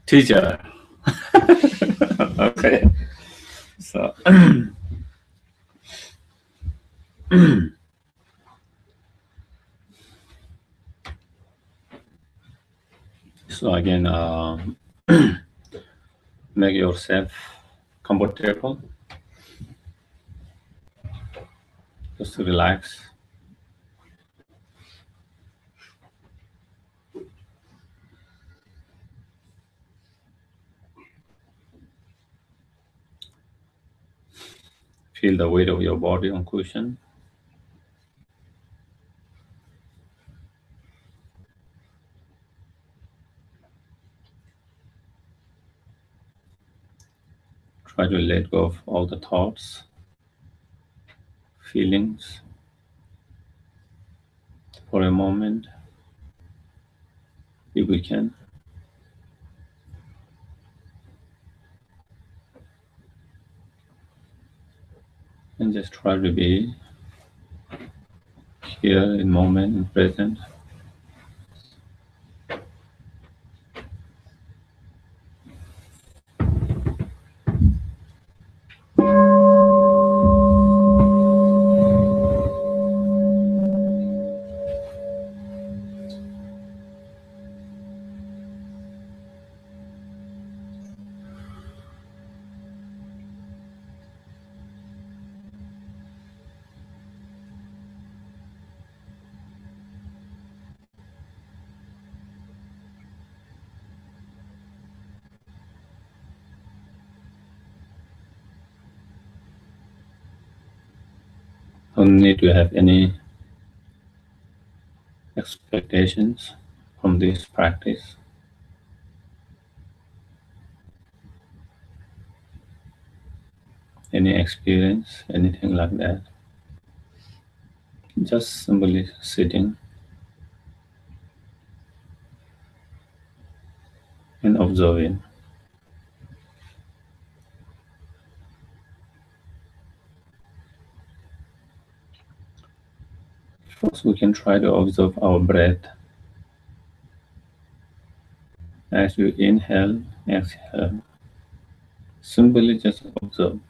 Teacher. Okay. So, so again, make yourself comfortable. Just relax. Feel the weight of your body on cushion. Try to let go of all the thoughts, feelings for a moment, if we can. And just try to be here in moment, in present. Don't need to have any expectations from this practice. Any experience, anything like that. Just simply sitting and observing. First, we can try to observe our breath. As you inhale, exhale, simply just observe.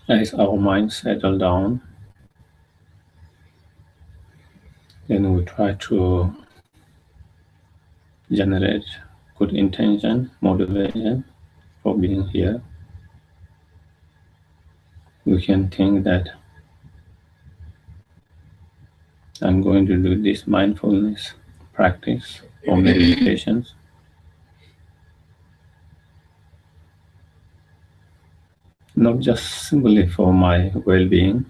As our mind settles down, then we try to generate good intention, motivation for being here. We can think that I'm going to do this mindfulness practice or meditations, not just simply for my well-being,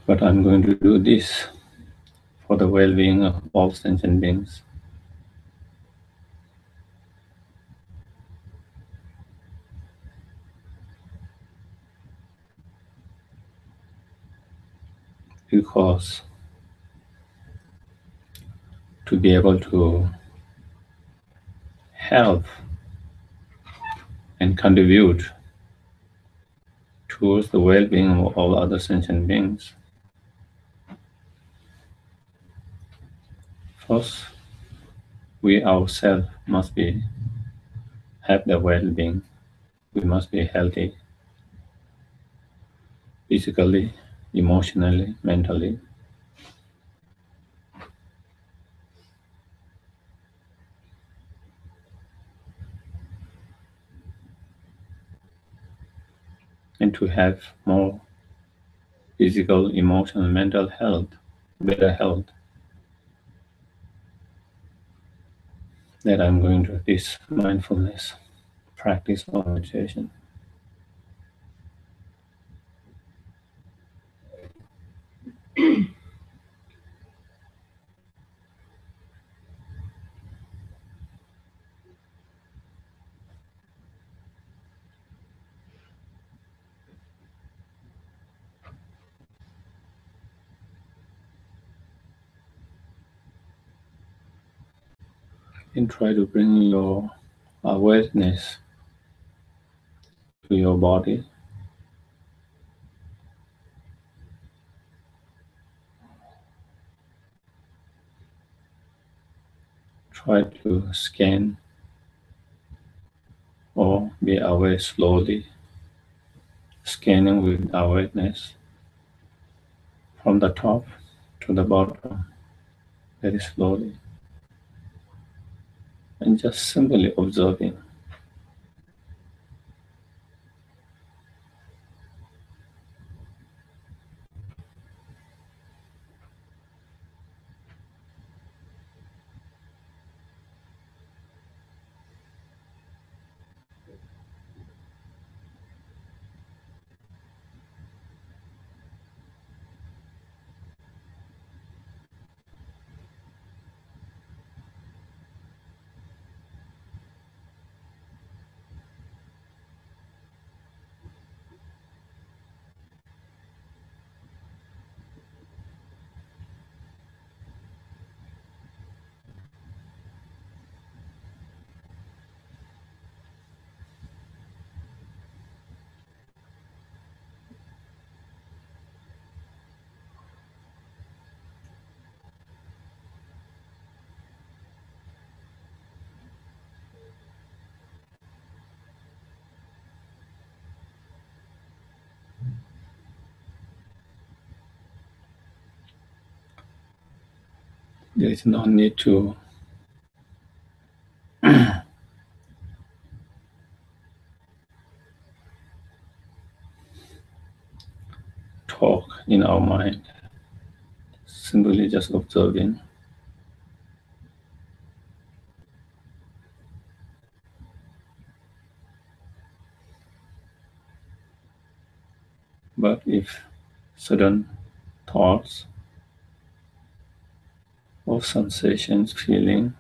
but I'm going to do this for the well-being of all sentient beings. because to be able to help and contribute towards the well-being of all other sentient beings, first we ourselves must be have the well-being. We must be healthy physically, emotionally, mentally, and to have more physical, emotional, mental health, better health, that I'm going to this mindfulness practice or meditation. And try to bring your awareness to your body. Try to scan or be aware slowly, scanning with awareness from the top to the bottom, very slowly, and just simply observing. There is no need to talk in our mind, simply just observing. But if sudden thoughts or sensations, feeling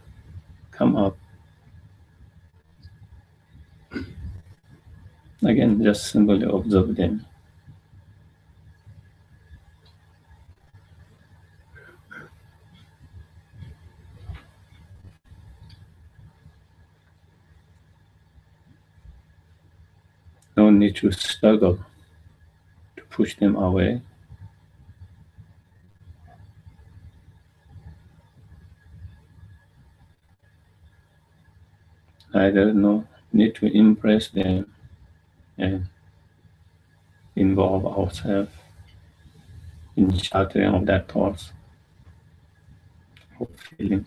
come up, again, just simply observe them. No need to struggle to push them away. Neither no need to impress them and involve ourselves in sheltering of that thoughts or feeling.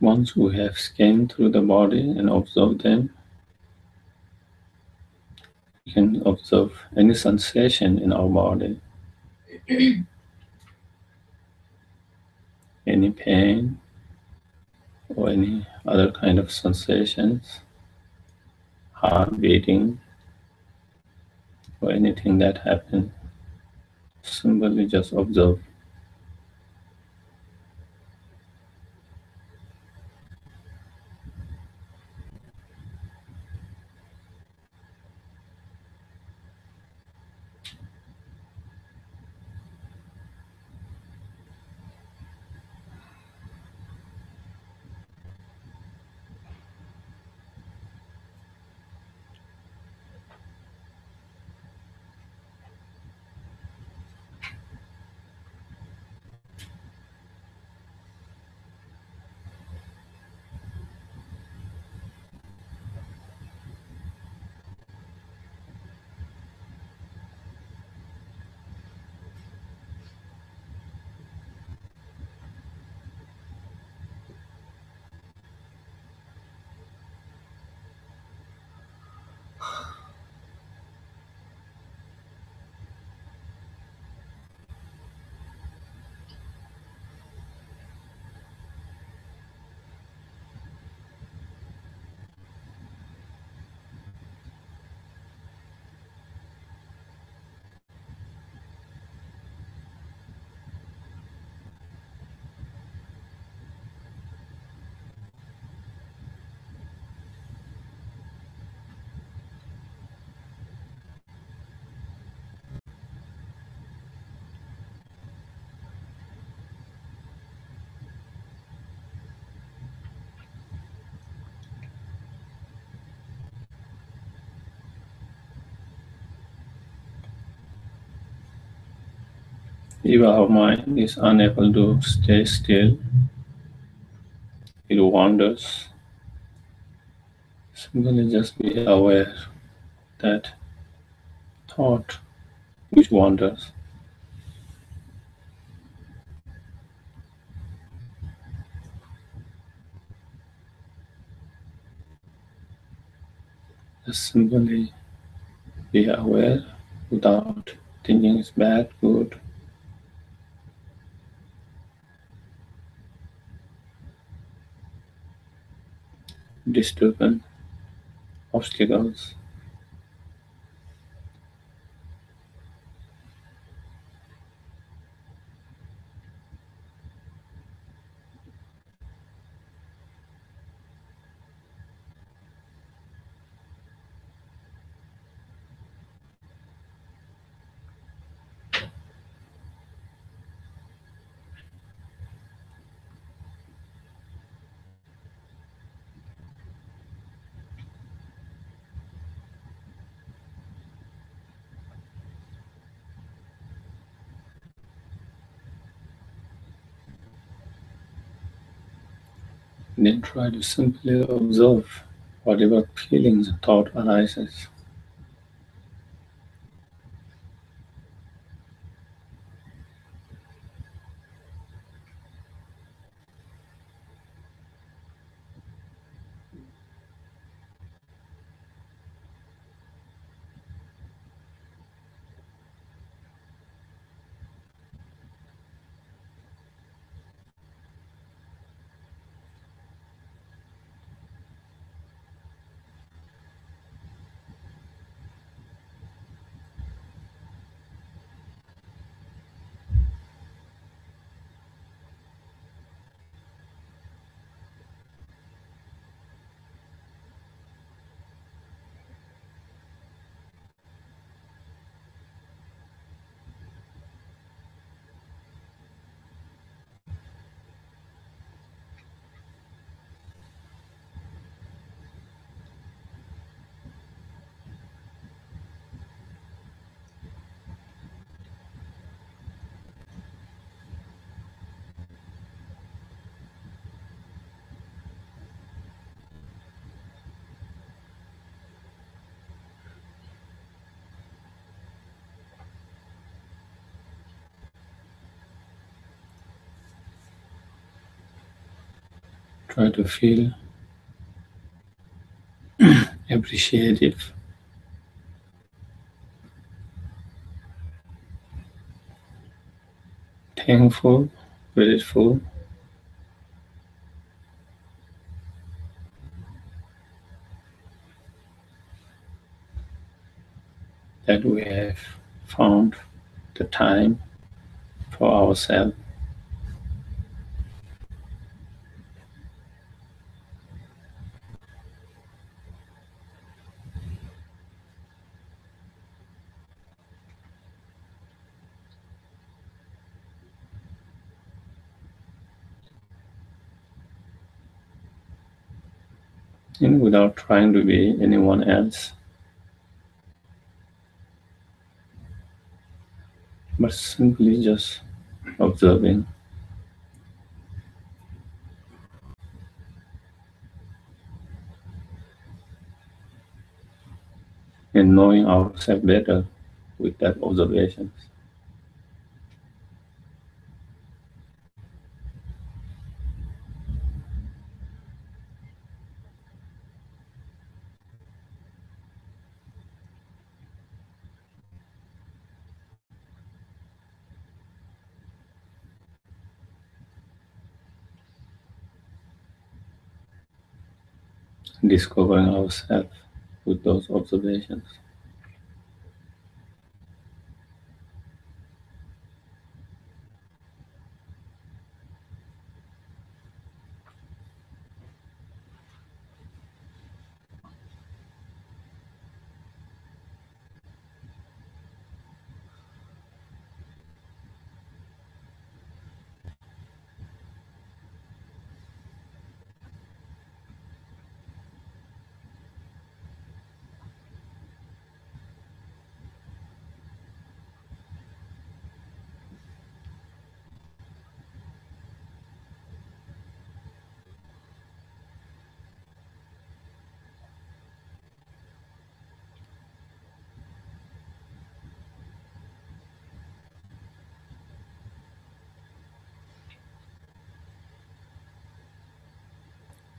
Once we have scanned through the body and observed them, we can observe any sensation in our body, any pain or any other kind of sensations, heart beating, or anything that happens. Simply just observe. If our mind is unable to stay still, it wanders. Simply just be aware that thought which wanders. Just simply be aware without thinking it's bad, good, disturbance, obstacles. Then try to simply observe whatever feelings and thought arises. Try to feel appreciative, thankful, grateful that we have found the time for ourselves. And without trying to be anyone else, but simply just observing and knowing ourselves better with that observations. Discovering ourselves with those observations.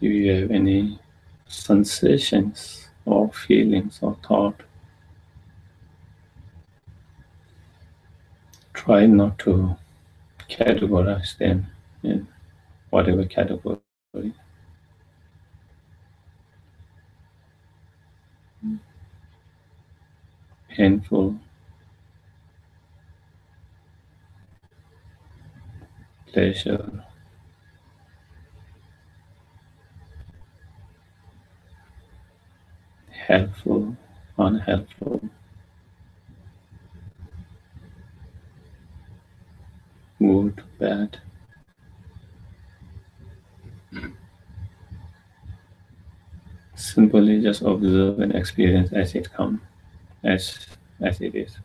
Do you have any sensations or feelings or thought? Try not to categorize them in whatever category. Painful, pleasure, helpful, unhelpful, good, bad. Simply just observe and experience as it comes, as it is.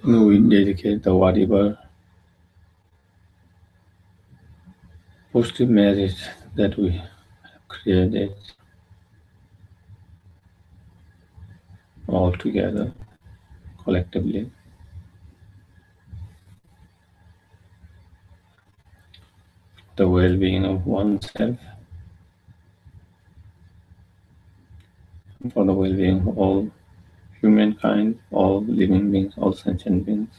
We dedicate the whatever positive merit that we have created all together collectively. The well-being of oneself, and for the well-being of all humankind, all living beings, all sentient beings.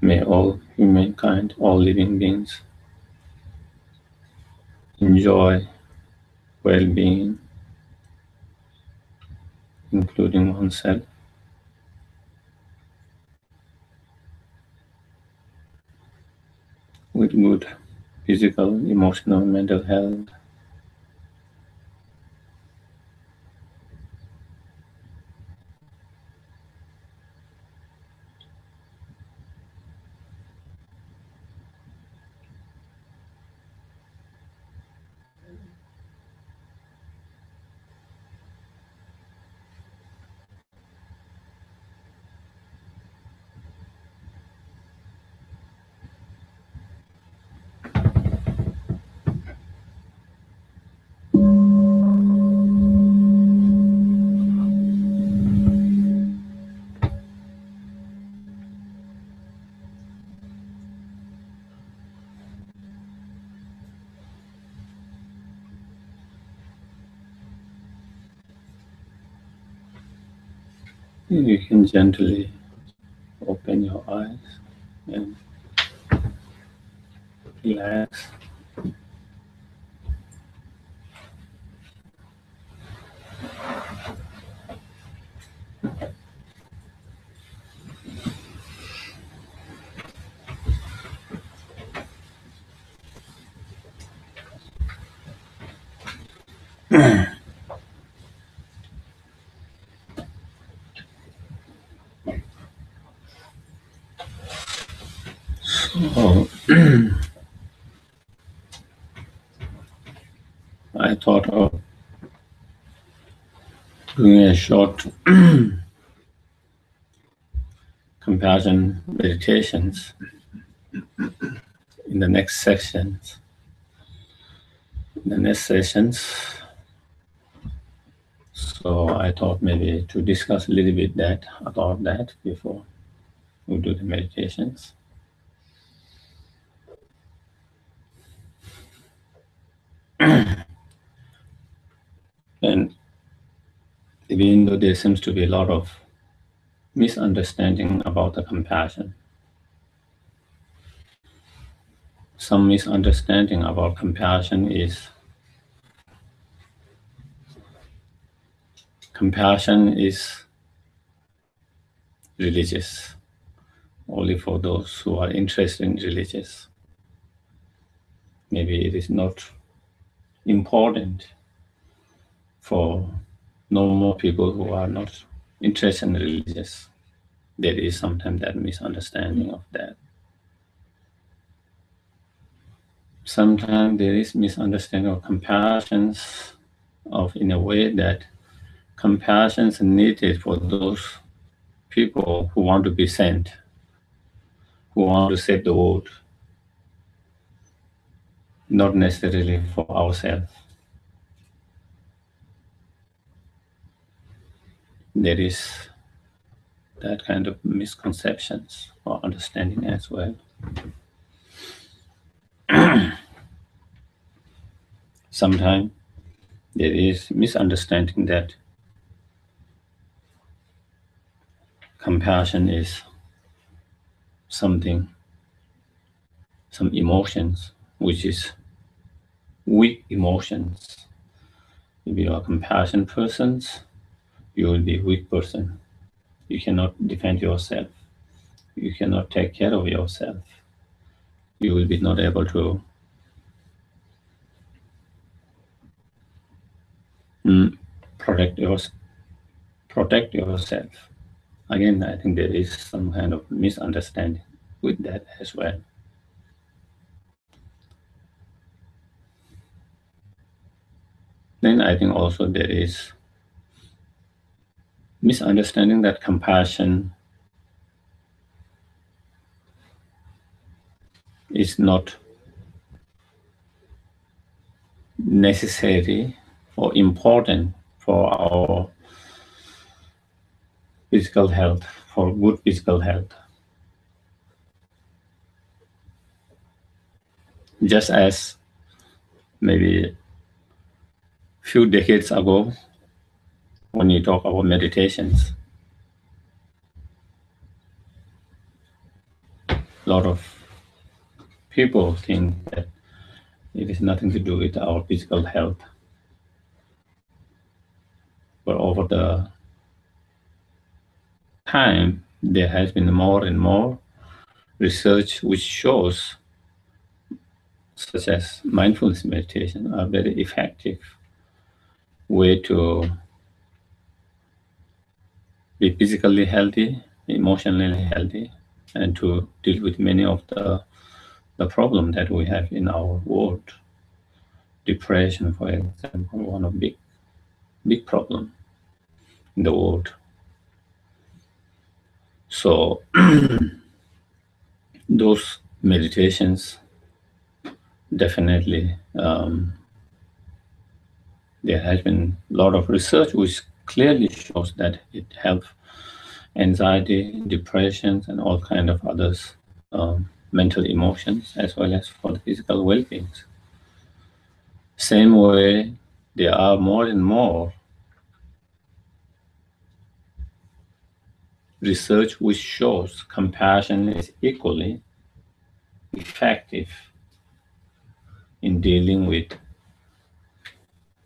May all humankind, all living beings enjoy well-being, including oneself, with good physical, emotional, mental health. You can gently open your eyes and relax. So, I thought of doing a short compassion meditations in the next sections. In the next sessions. So I thought maybe to discuss a little bit about that before we do the meditations. And even though there seems to be a lot of misunderstanding about the compassion, some misunderstanding about compassion is religious, only for those who are interested in religious. Maybe it is not important for normal people who are not interested in religious. There is sometimes that misunderstanding of that. Sometimes there is misunderstanding of compassions of in a way that compassion is needed for those people who want to be sent, who want to save the world, not necessarily for ourselves. There is that kind of misconceptions or understanding as well. Sometimes there is misunderstanding that compassion is something, some emotions, which is weak emotions. If you are a compassionate person, you will be a weak person. You cannot defend yourself. You cannot take care of yourself. You will be not able to protect protect yourself. Again, I think there is some kind of misunderstanding with that as well. Then I think also there is misunderstanding that compassion is not necessary or important for our physical health, for good physical health. Just as maybe a few decades ago, when you talk about meditations, a lot of people think that it has nothing to do with our physical health. But over the time, there has been more and more research which shows, such as mindfulness meditation, a very effective way to be physically healthy, emotionally healthy, and to deal with many of the problem that we have in our world. Depression, for example, one of big problem in the world. So those meditations definitely, there has been a lot of research which clearly shows that it helps anxiety, depression, and all kind of others, mental emotions, as well as for the physical well-being. Same way, there are more and more research which shows compassion is equally effective in dealing with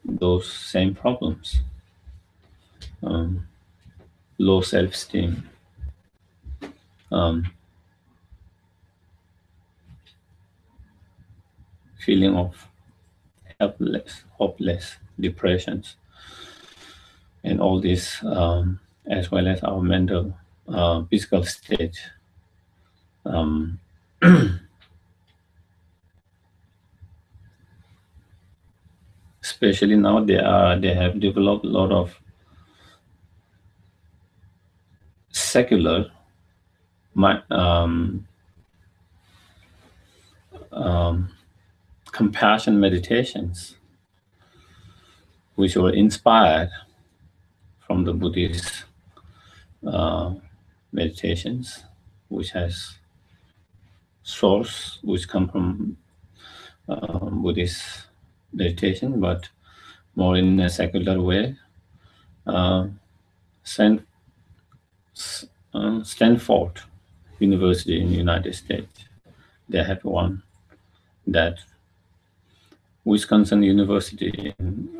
those same problems. Low self-esteem, feeling of helpless, hopeless, depressions, and all this, as well as our mental, physical state. Especially now, they have developed a lot of secular compassion meditations, which were inspired from the Buddhist meditations, which has source which come from Buddhist meditation, but more in a secular way. Stanford University in the United States, they have one. That Wisconsin University in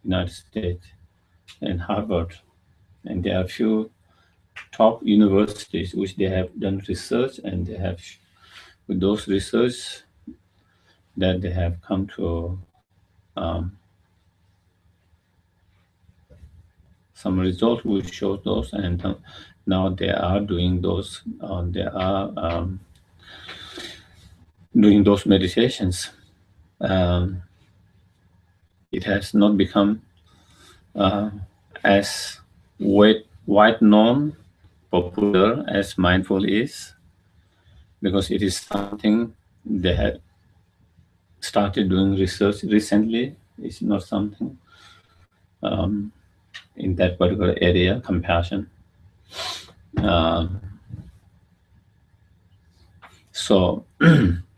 United States, and Harvard, and there are a few top universities which they have done research, and they have, with those research, that they have come to some results which show those, and now they are doing those. They are doing those meditations. It has not become as wide known, popular as mindful is, because it is something they had started doing research recently. It's not something in that particular area, compassion. So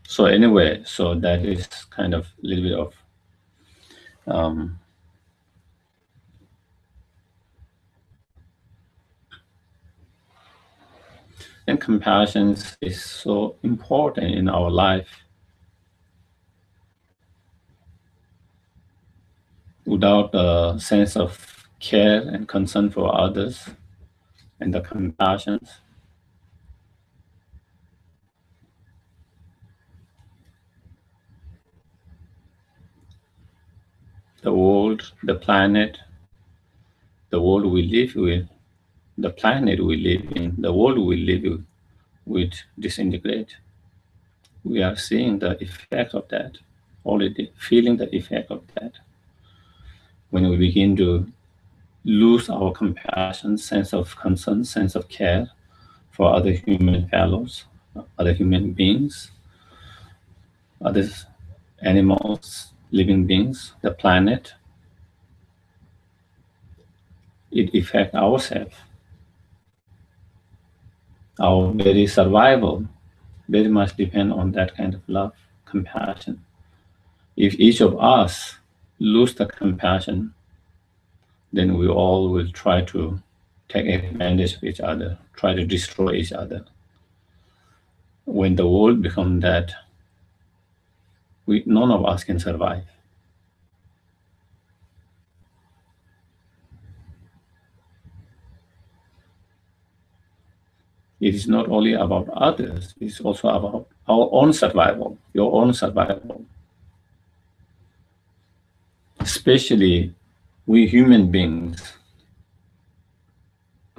so anyway, so that is kind of a little bit of and compassion is so important in our life. Without a sense of care and concern for others and the compassion, the world, the planet, the world we live with, the planet we live in, the world we live with, would disintegrate. We are seeing the effect of that, already feeling the effect of that. When we begin to lose our compassion, sense of concern, sense of care for other human fellows, other human beings, other animals, living beings, the planet, it affects ourselves. Our very survival very much depend on that kind of love, compassion. If each of us lose the compassion, then we all will try to take advantage of each other, try to destroy each other. When the world becomes that, none of us can survive. It is not only about others, it's also about our own survival, your own survival. Especially we human beings,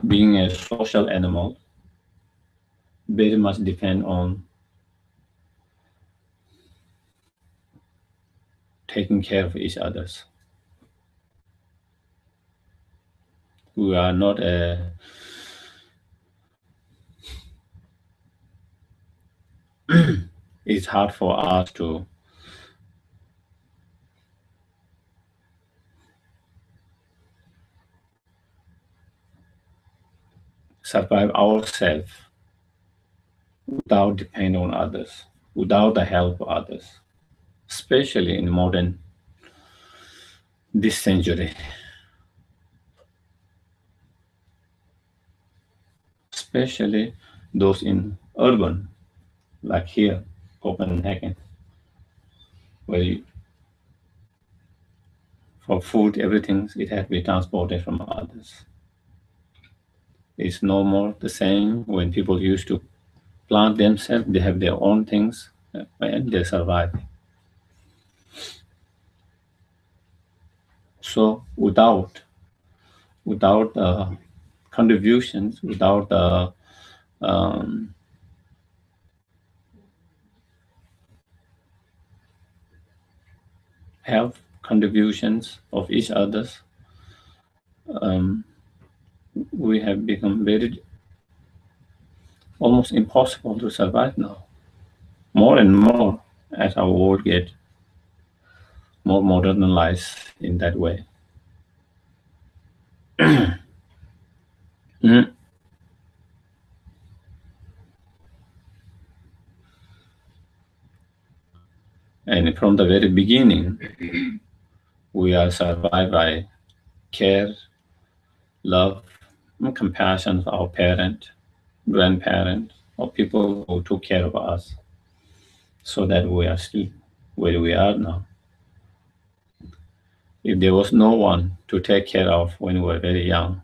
being a social animal, very much depend on taking care of each others. We are not a it's hard for us to survive ourselves without depending on others, without the help of others, especially in modern this century, especially those in urban, like here, Copenhagen, where for food, everything it has to be transported from others. It's no more the same when people used to plant themselves, they have their own things, and they survive. So without contributions, without um, help contributions of each others, um, we have become very almost impossible to survive now. More and more as our world gets more modernized in that way. Mhm. And from the very beginning, we are survived by care, love, and compassion of our parent, grandparent, or people who took care of us so that we are still where we are now. If there was no one to take care of when we were very young,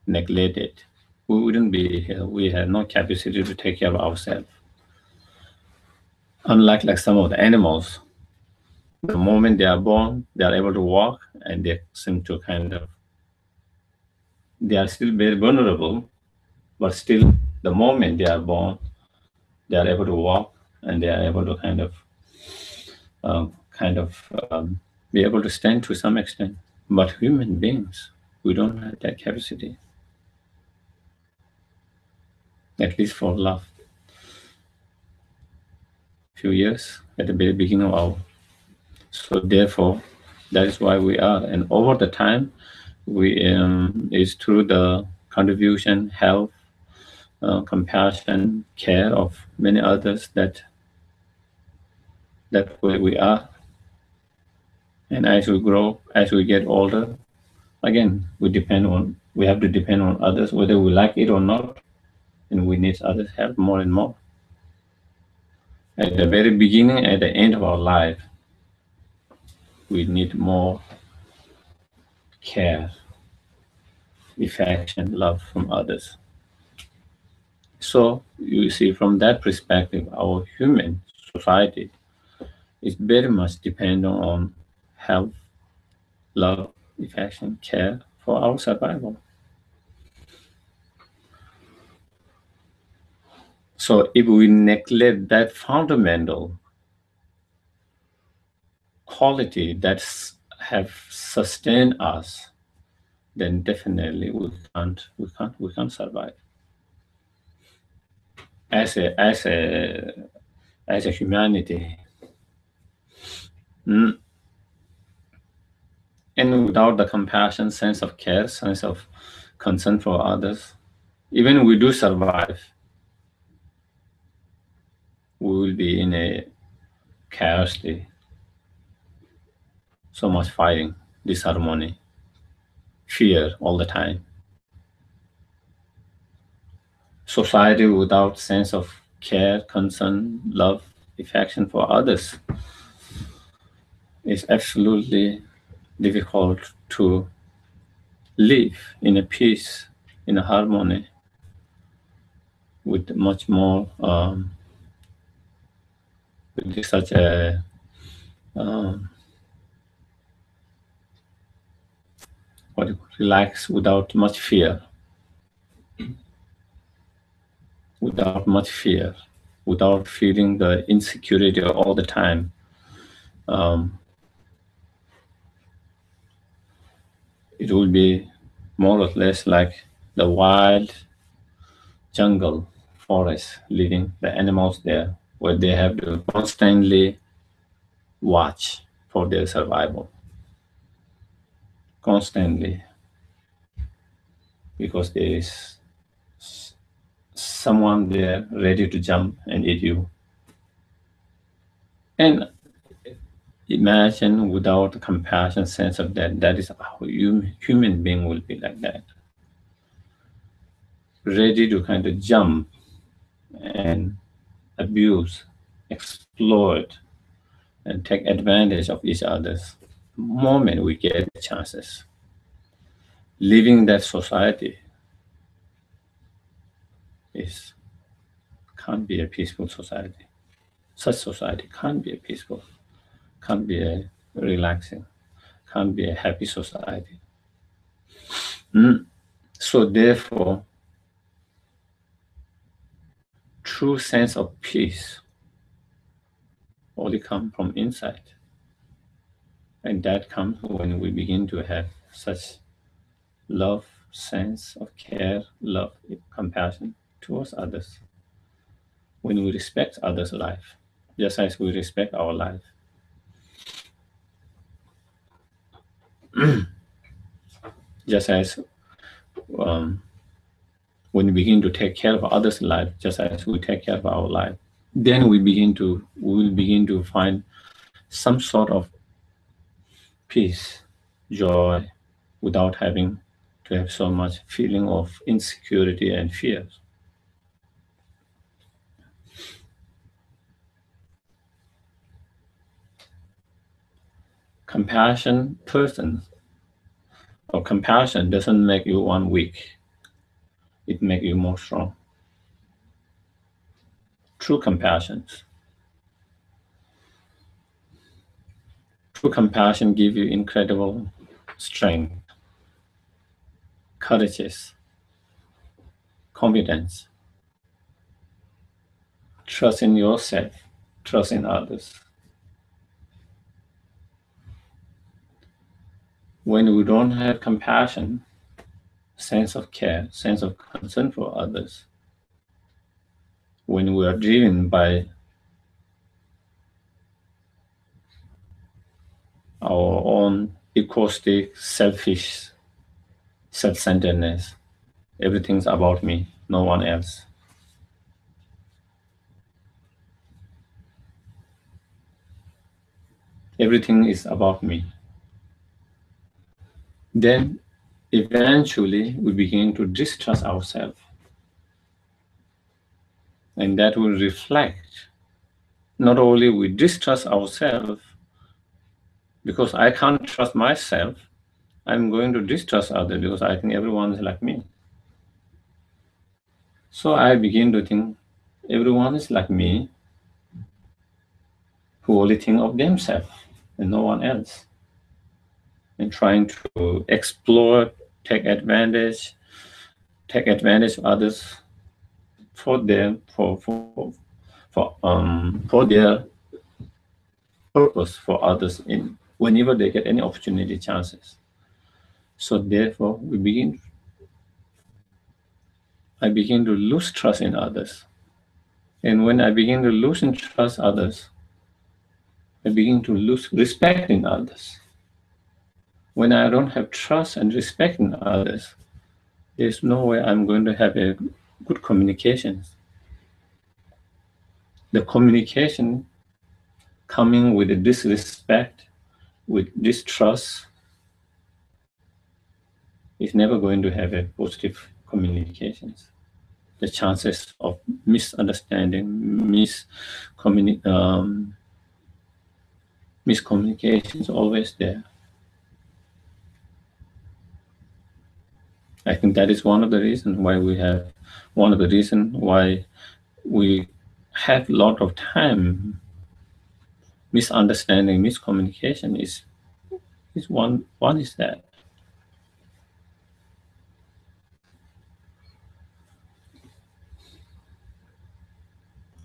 neglected, we wouldn't be here. We had no capacity to take care of ourselves. Unlike like some of the animals, the moment they are born, they are able to walk and they seem to kind of, they are still very vulnerable, but still the moment they are born, they are able to walk and they are able to kind of be able to stand to some extent. But human beings, we don't have that capacity, at least for last few years at the very beginning of our. So therefore, that is why we are. And over the time, we is through the contribution, help, compassion, care of many others that way we are. And as we grow, as we get older, again we have to depend on others, whether we like it or not, and we need others' help more and more. At the very beginning, at the end of our life, we need more care, affection, love from others. So you see, from that perspective, our human society is very much dependent on health, love, affection, care for our survival. So if we neglect that fundamental quality that have sustained us, then definitely we can't survive. As a humanity. Mm. And without the compassion, sense of care, sense of concern for others, even we do survive, we will be in a chaos state. So much fighting, disharmony, fear all the time. Society without sense of care, concern, love, affection for others is absolutely difficult to live in a peace, in a harmony, with much more, with such a um, relax without much fear, without much fear, without feeling the insecurity all the time. Um, it will be more or less like the wild jungle forest, leaving the animals there, where they have to constantly watch for their survival, constantly, because there is someone there ready to jump and eat you. And imagine without compassion, sense of that is how human being will be like that, ready to kind of jump and abuse, exploit, and take advantage of each other's moment we get chances. Living that society is can't be a peaceful society. Such society can't be a peaceful, can't be a relaxing, can't be a happy society. So therefore, true sense of peace only come from inside. And that comes when we begin to have such love, sense of care, love, compassion towards others. When we respect others' life, just as we respect our life. Just as um, when we begin to take care of others' life, just as we take care of our life, then we will begin to find some sort of peace, joy, without having to have so much feeling of insecurity and fear. Compassion person or compassion doesn't make you one weak. It makes you more strong. True compassion. True compassion gives you incredible strength, courage, confidence, trust in yourself, trust in others. When we don't have compassion, sense of care, sense of concern for others, when we are driven by our own egoistic, selfish, self-centeredness, everything's about me, no one else. Everything is about me. Then eventually we begin to distrust ourselves. And that will reflect, not only we distrust ourselves, because I can't trust myself, I'm going to distrust others because I think everyone is like me. So I begin to think everyone is like me, who only think of themselves and no one else, and trying to exploit, take advantage of others for them for their purpose, for others in whenever they get any opportunity chances. So therefore, I begin to lose trust in others. And when I begin to lose and trust others, I begin to lose respect in others. When I don't have trust and respect in others, there's no way I'm going to have a good communication. The communication coming with a disrespect, with distrust, is never going to have a positive communications. The chances of misunderstanding, miscommunication is always there. I think that is one of the reasons why we have a lot of time misunderstanding, miscommunication is one is that.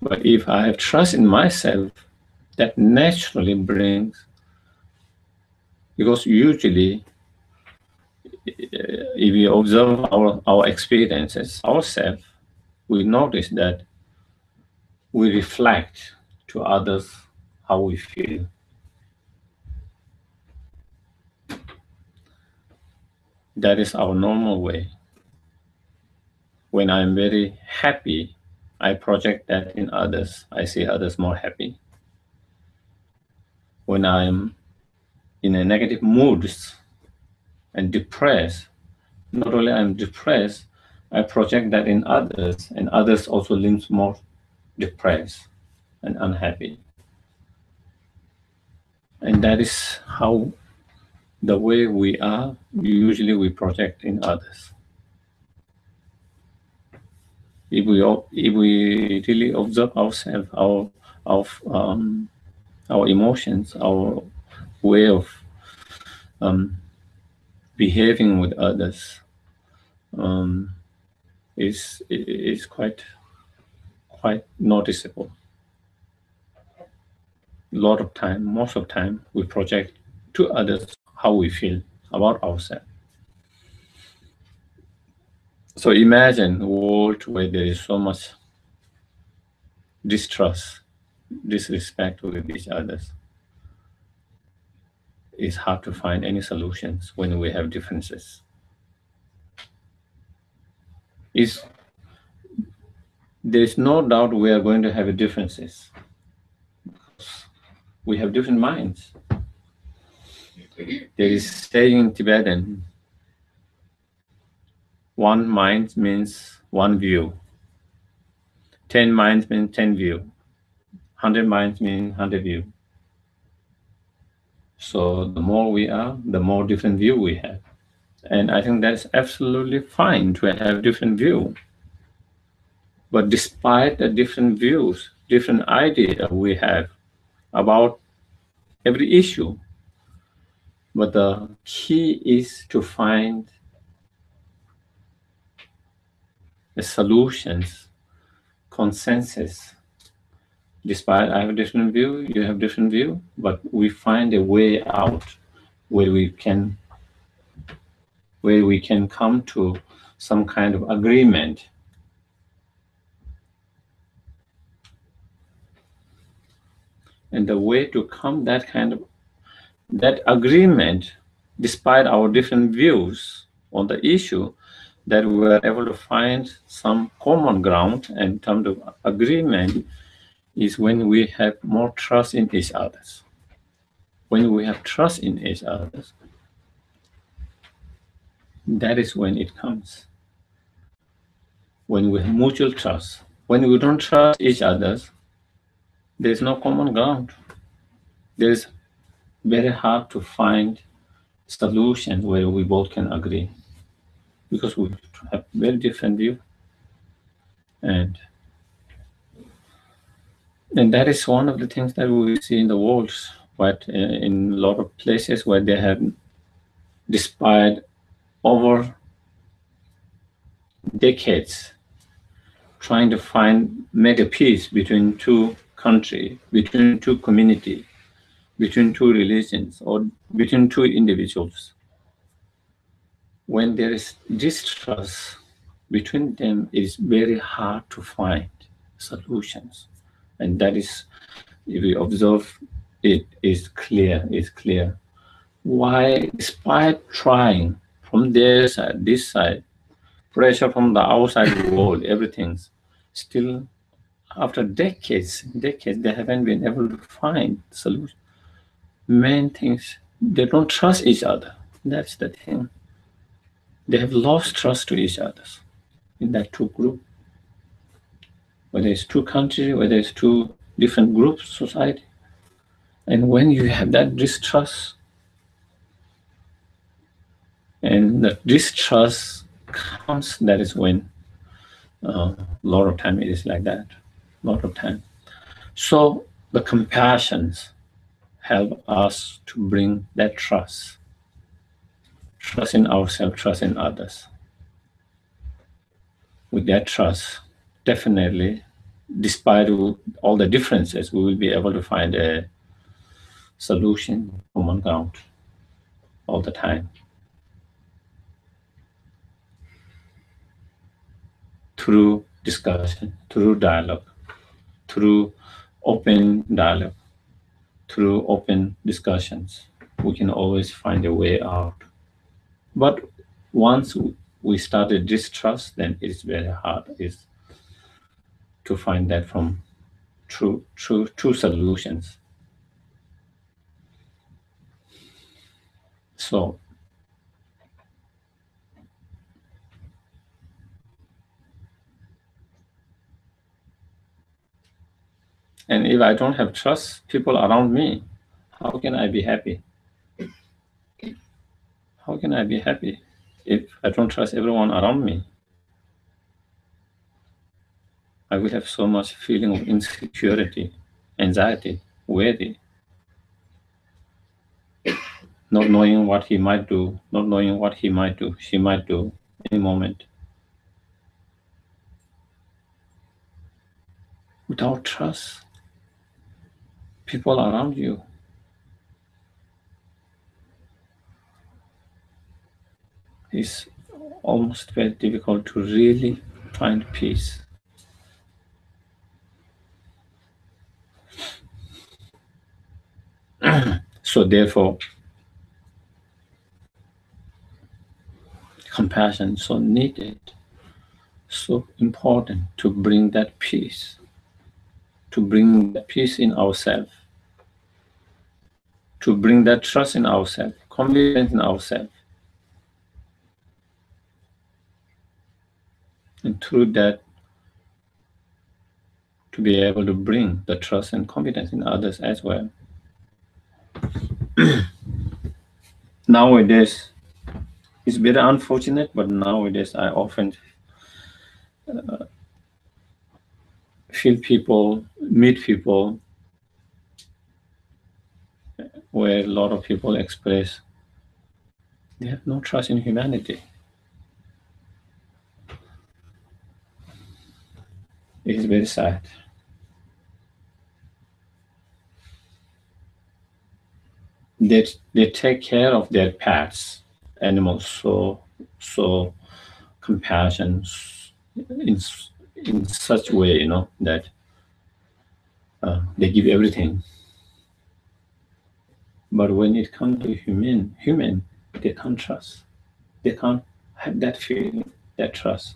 But if I have trust in myself, that naturally brings, because usually if we observe our experiences ourselves, we notice that we reflect to others how we feel. That is our normal way. When I'm very happy, I project that in others. I see others more happy. When I'm in a negative mood and depressed, not only I'm depressed, I project that in others, and others also seems more depressed and unhappy. And that is how the way we are, usually we project in others. If we really observe ourselves, our emotions, our way of behaving with others, is quite noticeable. A lot of time, most of the time, we project to others how we feel about ourselves. So imagine a world where there is so much distrust, disrespect with each other. It's hard to find any solutions when we have differences. There's no doubt we are going to have differences. We have different minds. There is saying in Tibetan, one mind means one view. 10 minds means 10 view. 100 minds means 100 view. So the more we are, the more different view we have. And I think that's absolutely fine to have different view. But despite the different views, different idea we have about every issue, but the key is to find the solutions, consensus. Despite I have a different view, you have different view, but we find a way out where we can come to some kind of agreement. And the way to come that agreement, despite our different views on the issue, that we were able to find some common ground and come to agreement, is when we have more trust in each other. When we have trust in each other, that is when it comes. When we have mutual trust. When we don't trust each other, there's no common ground. There's very hard to find solutions where we both can agree, because we have very different view. And that is one of the things that we see in the world, but in a lot of places where they have, despite over decades, trying to make a peace between two countries, between two communities, between two religions, or between two individuals. when there is distrust between them, it is very hard to find solutions. And that is, if we observe, it is clear, why, despite trying from their side, this side, pressure from the outside world, everything's still, after decades, they haven't been able to find solution. Main things, they don't trust each other. That's the thing. They have lost trust to each other in that two group. Whether it's two countries, whether it's two different groups, society. And when you have that distrust, and the distrust comes, that is when a lot of time it is like that, a lot of time. So the compassions help us to bring that trust in ourselves, trust in others. With that trust, definitely, despite all the differences, we will be able to find a solution, common ground, all the time. Through discussion, through dialogue, through open dialogue, through open discussions, we can always find a way out. But once we started distrust, then it is very hard is to find that from true solutions. So and if I don't have trust people around me, how can I be happy? How can I be happy if I don't trust everyone around me? I will have so much feeling of insecurity, anxiety, worry, not knowing what he might do, not knowing what he might do, she might do any moment. Without trust, people around you, it's almost very difficult to really find peace. So therefore, compassion is so needed, so important to bring that peace, in ourselves, to bring that trust in ourselves, confidence in ourselves. And through that, to be able to bring the trust and confidence in others as well. Nowadays, it's very unfortunate, but nowadays I often meet people where a lot of people express they have no trust in humanity. It is very sad. They take care of their pets, animals, so compassion in such way, that they give everything. But when it comes to human, they can't trust. They can't have that feeling, that trust.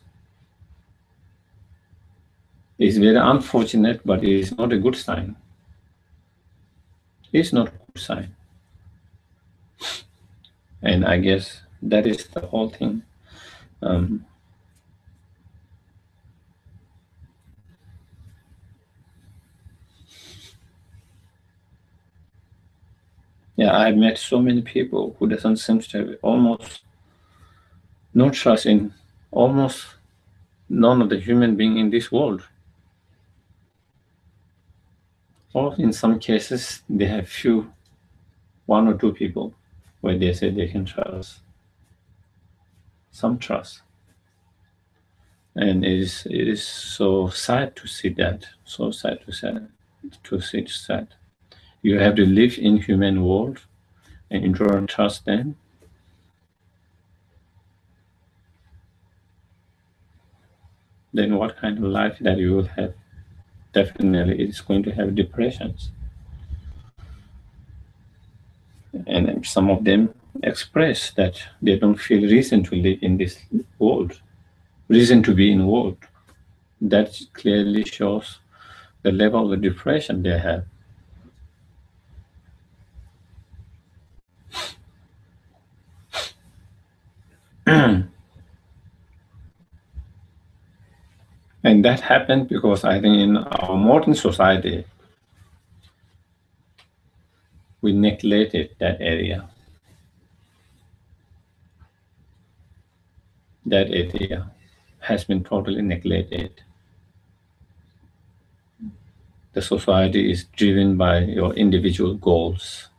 It's very unfortunate, but it is not a good sign. It's not a good sign. And I guess that is the whole thing. Yeah, I've met so many people who doesn't seem to have almost no trust in almost none of the human being in this world. Or in some cases, they have one or two people where they say they can trust. Some trust. And it is so sad to see that. So sad to see that. You have to live in human world and enjoy and trust them. then what kind of life that you will have? Definitely, it's going to have depressions. And some of them express that they don't feel reason to live in this world, reason to be in the world. That clearly shows the level of depression they have. And that happened because I think in our modern society, we neglected that area. That area has been totally neglected. The society is driven by your individual goals.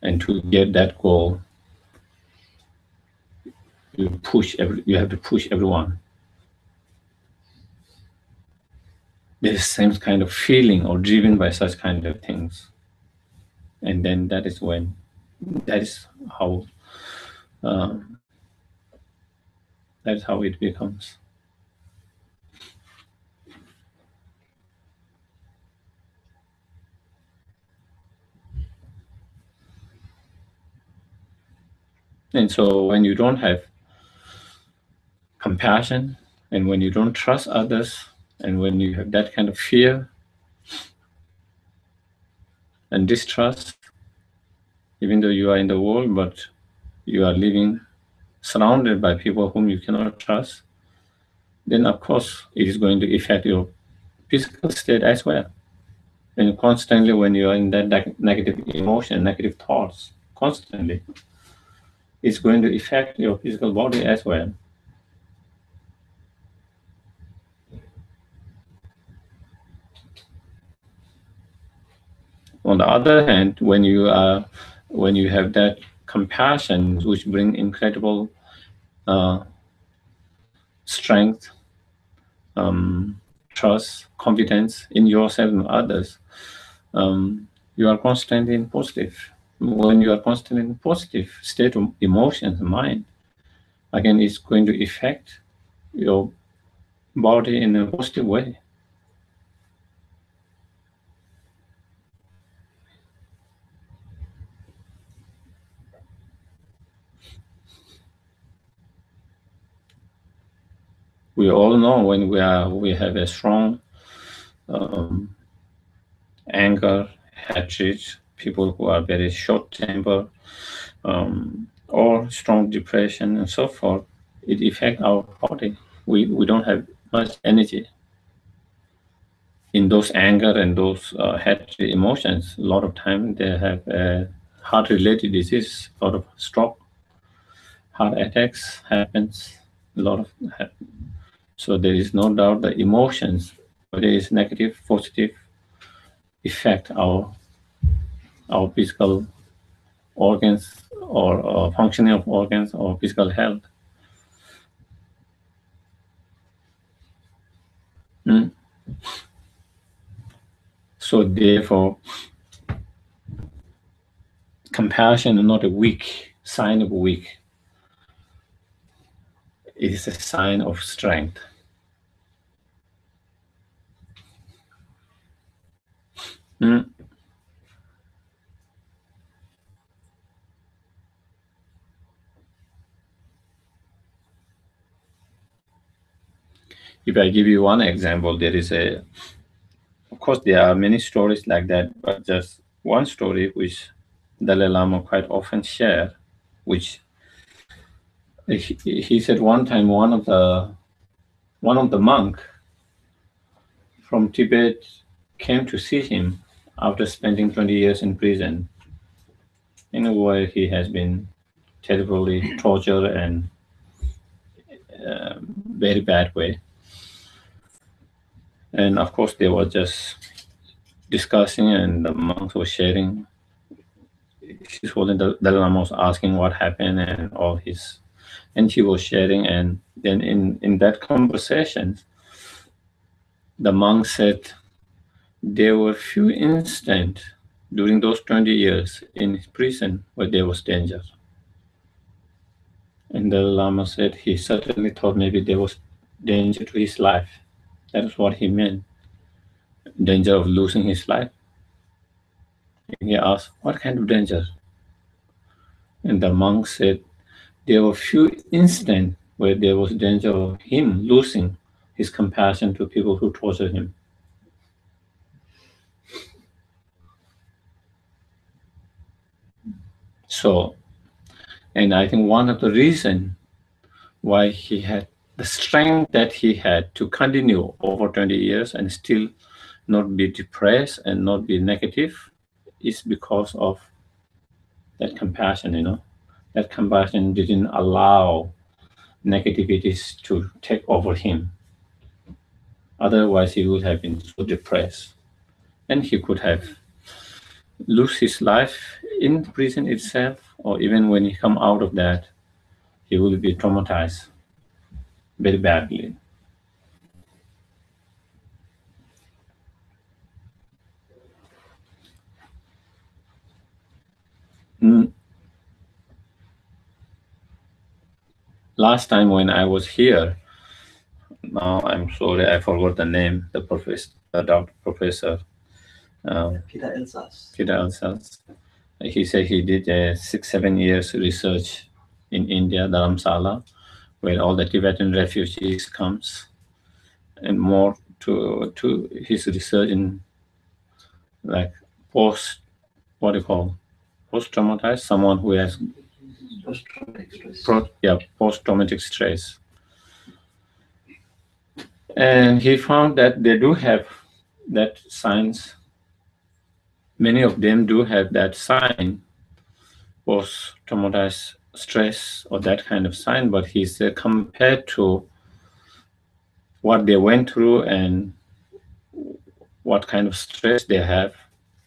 And to get that goal, you have to push everyone. There's same kind of feeling or driven by such kind of things. And then that is how um, that is how it becomes. And so when you don't have compassion, and when you don't trust others, and when you have that kind of fear and distrust, even though you are in the world, but you are living surrounded by people whom you cannot trust, then of course it is going to affect your physical state as well. And constantly, when you are in that negative emotion, negative thoughts, constantly, it's going to affect your physical body as well. On the other hand, when you have that compassion, which bring incredible uh, strength, trust, confidence in yourself and others, you are constantly in positive. When you are constantly in positive state of emotions, mind, again, it's going to affect your body in a positive way. We all know when we have a strong um, anger, hatred, people who are very short tempered, or strong depression and so forth, it affects our body. We don't have much energy in those anger and those hatred emotions. A lot of time they have heart-related disease, a lot of stroke, heart attacks happens, a lot of so there is no doubt the emotions, whether it's negative, positive, affect our physical organs or functioning of organs or physical health. Mm. So therefore, compassion is not a weak sign of weak. It is a sign of strength. Mm. If I give you one example, of course, there are many stories like that, but just one story which Dalai Lama quite often share, which he said one time one of the monk from Tibet came to see him after spending 20 years in prison, in a way he has been terribly tortured and very bad way. And of course, they were just discussing, and the monks were sharing. She's holding the Dalai Lama was asking what happened and all his, and she was sharing. And then in that conversation, the monk said there were few instances during those 20 years in prison where there was danger. And the Lama said he certainly thought maybe there was danger to his life. That is what he meant. Danger of losing his life. And he asked, what kind of danger? And the monk said, there were few instances where there was danger of him losing his compassion to people who tortured him. So, and I think one of the reasons why he had the strength that he had to continue over 20 years and still not be depressed and not be negative is because of that compassion, That compassion didn't allow negativities to take over him. Otherwise, he would have been so depressed. And he could have lose his life in prison itself, or even when he come out of that, he will be traumatized very badly. Last time when I was here, now I'm sorry I forgot the name, the professor, Professor Peter Elsas. Peter Elsas. He said he did 6-7 years research in India, Dharamsala, where all the Tibetan refugees comes, and more to his research in like post-traumatized, someone who has post-traumatic stress. Post-traumatic stress. And he found that they do have that signs. Many of them do have that sign, post-traumatized stress or that kind of sign, but he said compared to what they went through and what kind of stress they have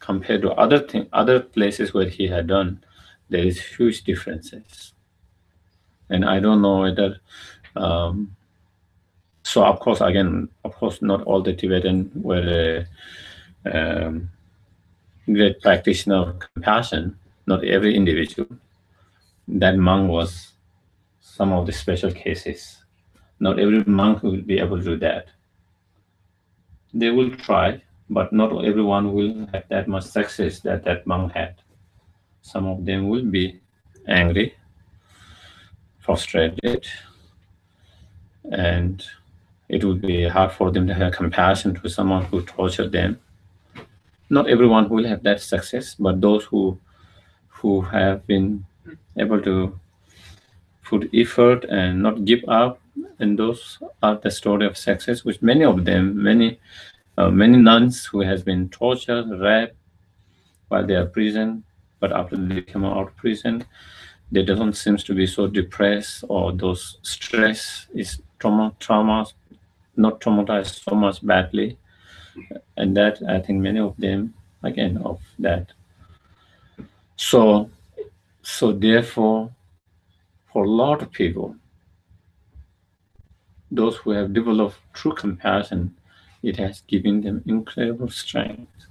compared to other places where he had done, there is huge differences. And I don't know whether so of course not all the Tibetan were great practitioner of compassion, not every individual. That monk was some of the special cases. Not every monk will be able to do that. They will try, but not everyone will have that much success that monk had. Some of them will be angry, frustrated, and it would be hard for them to have compassion to someone who tortured them. Not everyone will have that success, but those who have been able to put effort and not give up, and those are the story of success. Which many of them, many nuns who has been tortured, raped while they are in prison, but after they come out of prison, they don't seem to be so depressed, or those stress is trauma, not traumatized so much badly, and that I think many of them again of that. So therefore, for a lot of people, those who have developed true compassion, it has given them incredible strength.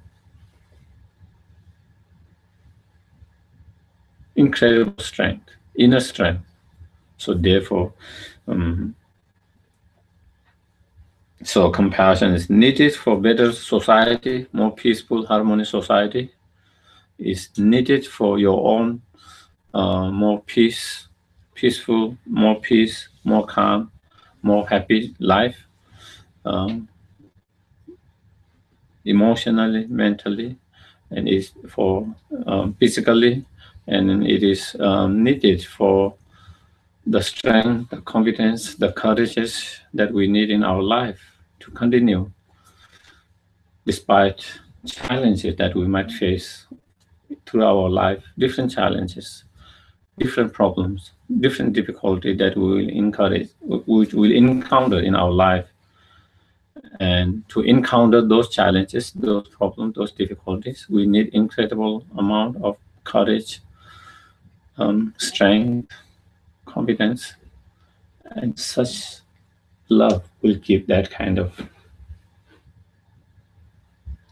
Incredible strength, inner strength. So therefore, so compassion is needed for better society, more peaceful, harmonious society. Is needed for your own more peaceful, more peace, more calm, more happy life, emotionally, mentally, and is for physically, and it is needed for the strength, the confidence, the courages that we need in our life to continue despite challenges that we might face through our life, different challenges, different problems, different difficulty that we will encounter in our life. And to encounter those challenges, those problems, those difficulties, we need incredible amount of courage, strength, confidence, and such love will give that kind of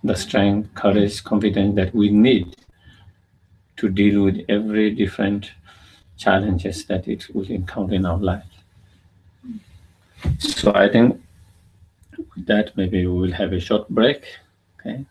the strength, courage, confidence that we need to deal with every different challenges that it will encounter in our life. So I think with that, maybe we will have a short break. Okay.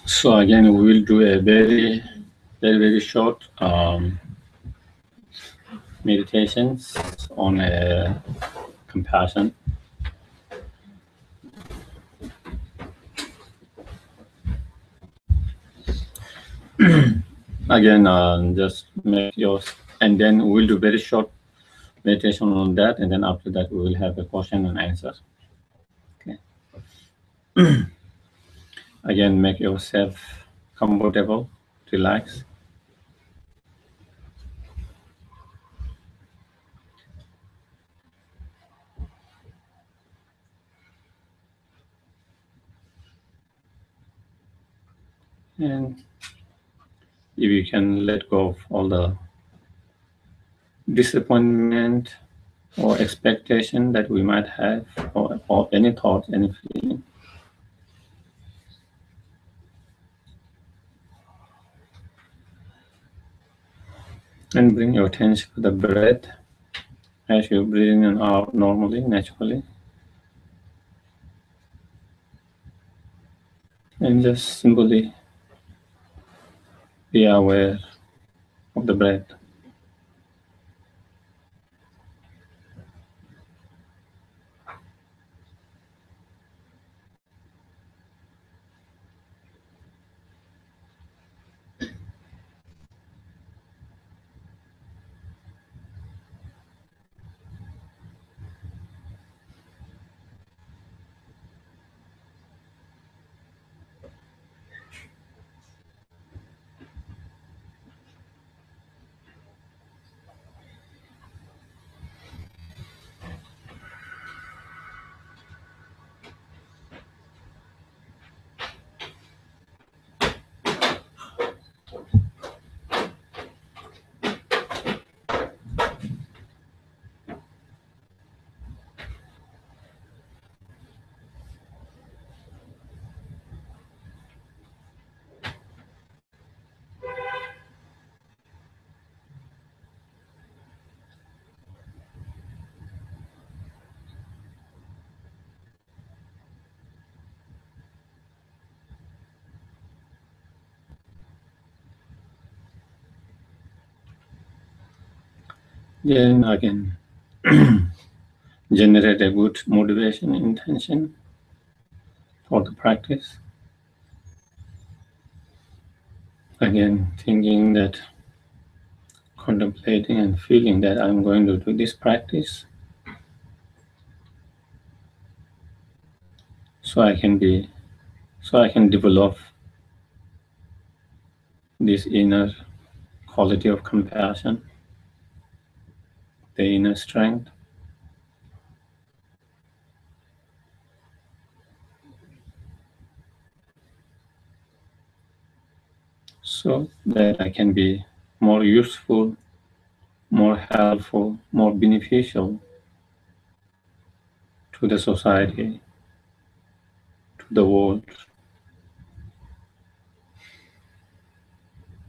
So again, we will do a very short meditations on compassion. Again, just make yours, and then we'll do very short meditation on that, and then after that we will have a question and answer. Okay. Again, make yourself comfortable, relax. And if you can let go of all the disappointment or expectation that we might have, or any thought, any feeling. And bring your attention to the breath as you breathe in and out normally, naturally. And just simply be aware of the breath. Then again, generate a good motivation intention for the practice. Again, thinking that, contemplating and feeling that I'm going to do this practice so I can develop this inner quality of compassion, the inner strength. So that I can be more useful, more helpful, more beneficial to the society, to the world,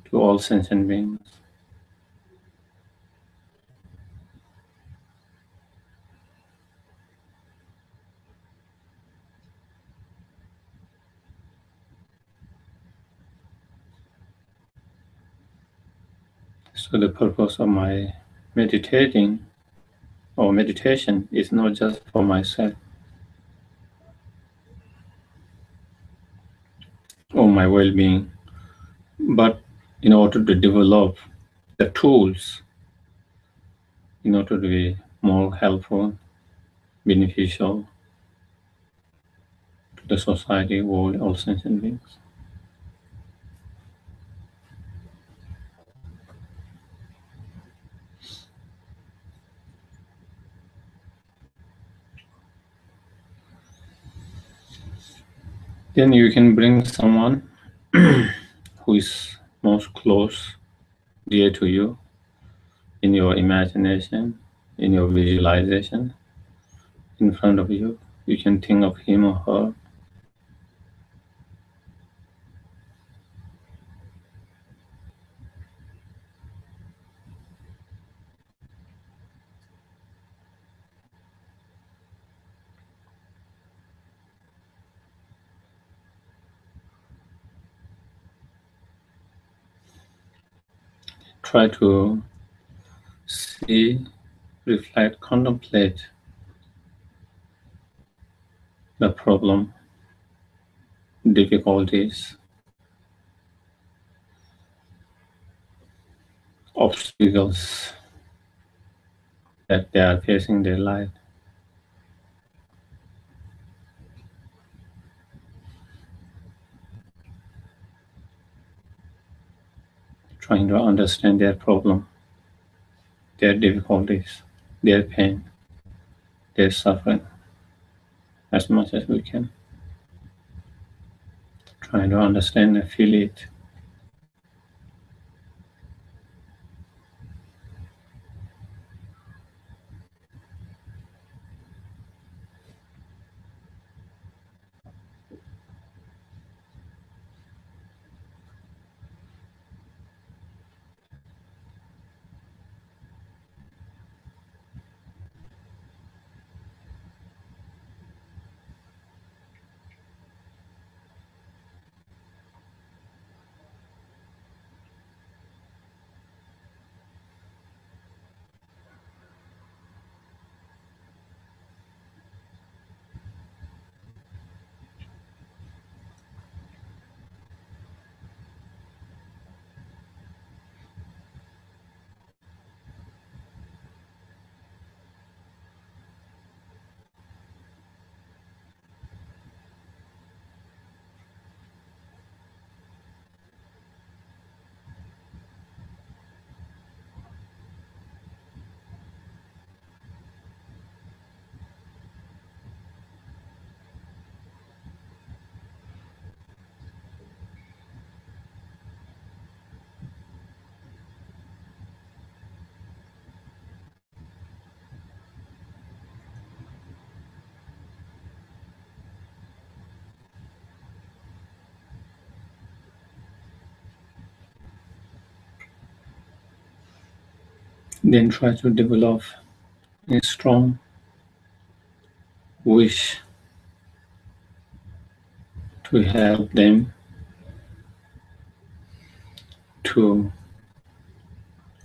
to all sentient beings. So the purpose of my meditating or meditation is not just for myself or my well-being, but in order to develop the tools in order to be more helpful, beneficial to the society, world, all sentient beings. Then you can bring someone who is most close, dear to you, in your imagination, in your visualization, in front of you. You can think of him or her. Try to see, reflect, contemplate the problem, difficulties, obstacles that they are facing in their life. Trying to understand their problem, their difficulties, their pain, their suffering as much as we can. Trying to understand and feel it. Then try to develop a strong wish to help them to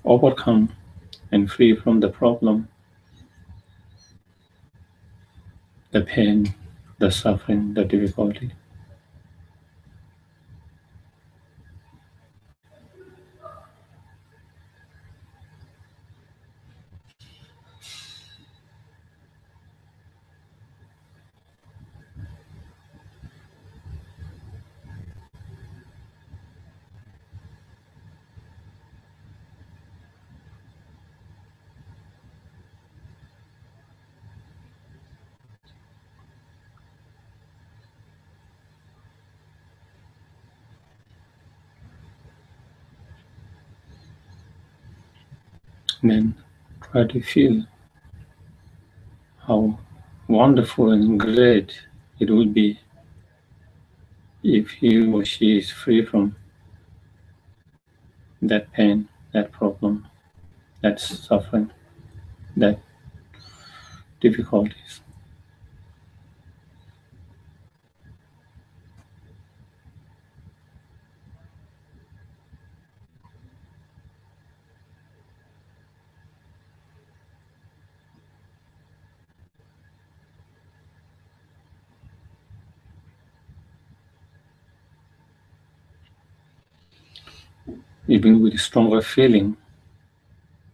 overcome and free from the problem, the pain, the suffering, the difficulty. And then try to feel how wonderful and great it would be if he or she is free from that pain, that problem, that suffering, that difficulties. Even with a stronger feeling,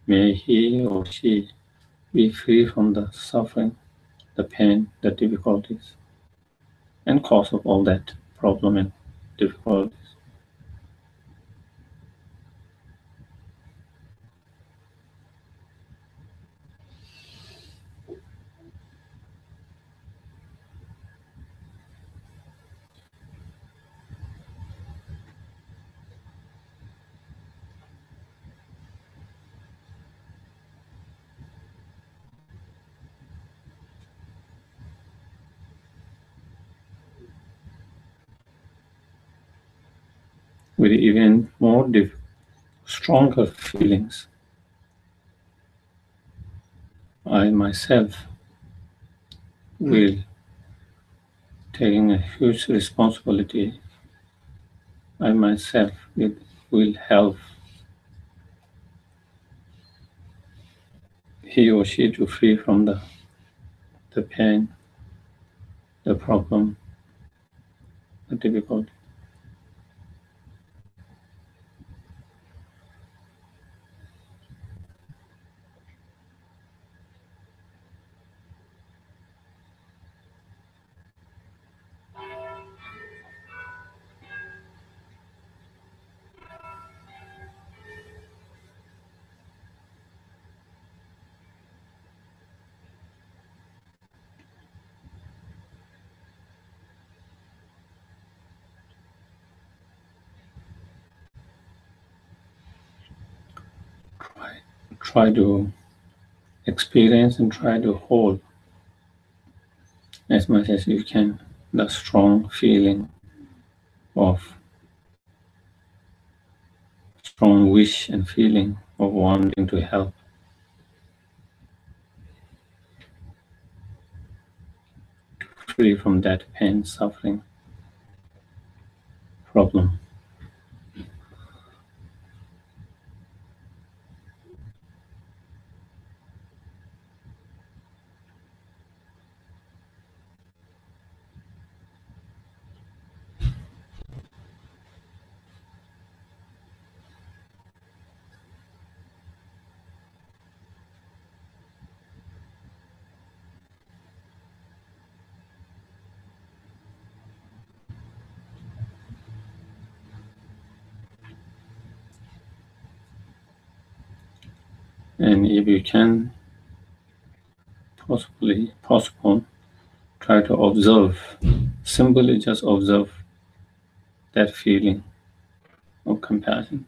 may he or she be free from the suffering, the pain, the difficulties. and cause of all that problem and difficulties. With even more stronger feelings, I myself will taking a huge responsibility. I myself will help he or she to free from the pain, the problem, the difficulty. Try, try to experience and try to hold as much as you can the strong feeling of strong wish and feeling of wanting to help, free from that pain, suffering, problem. And if you can possible, try to observe, simply just observe that feeling of compassion.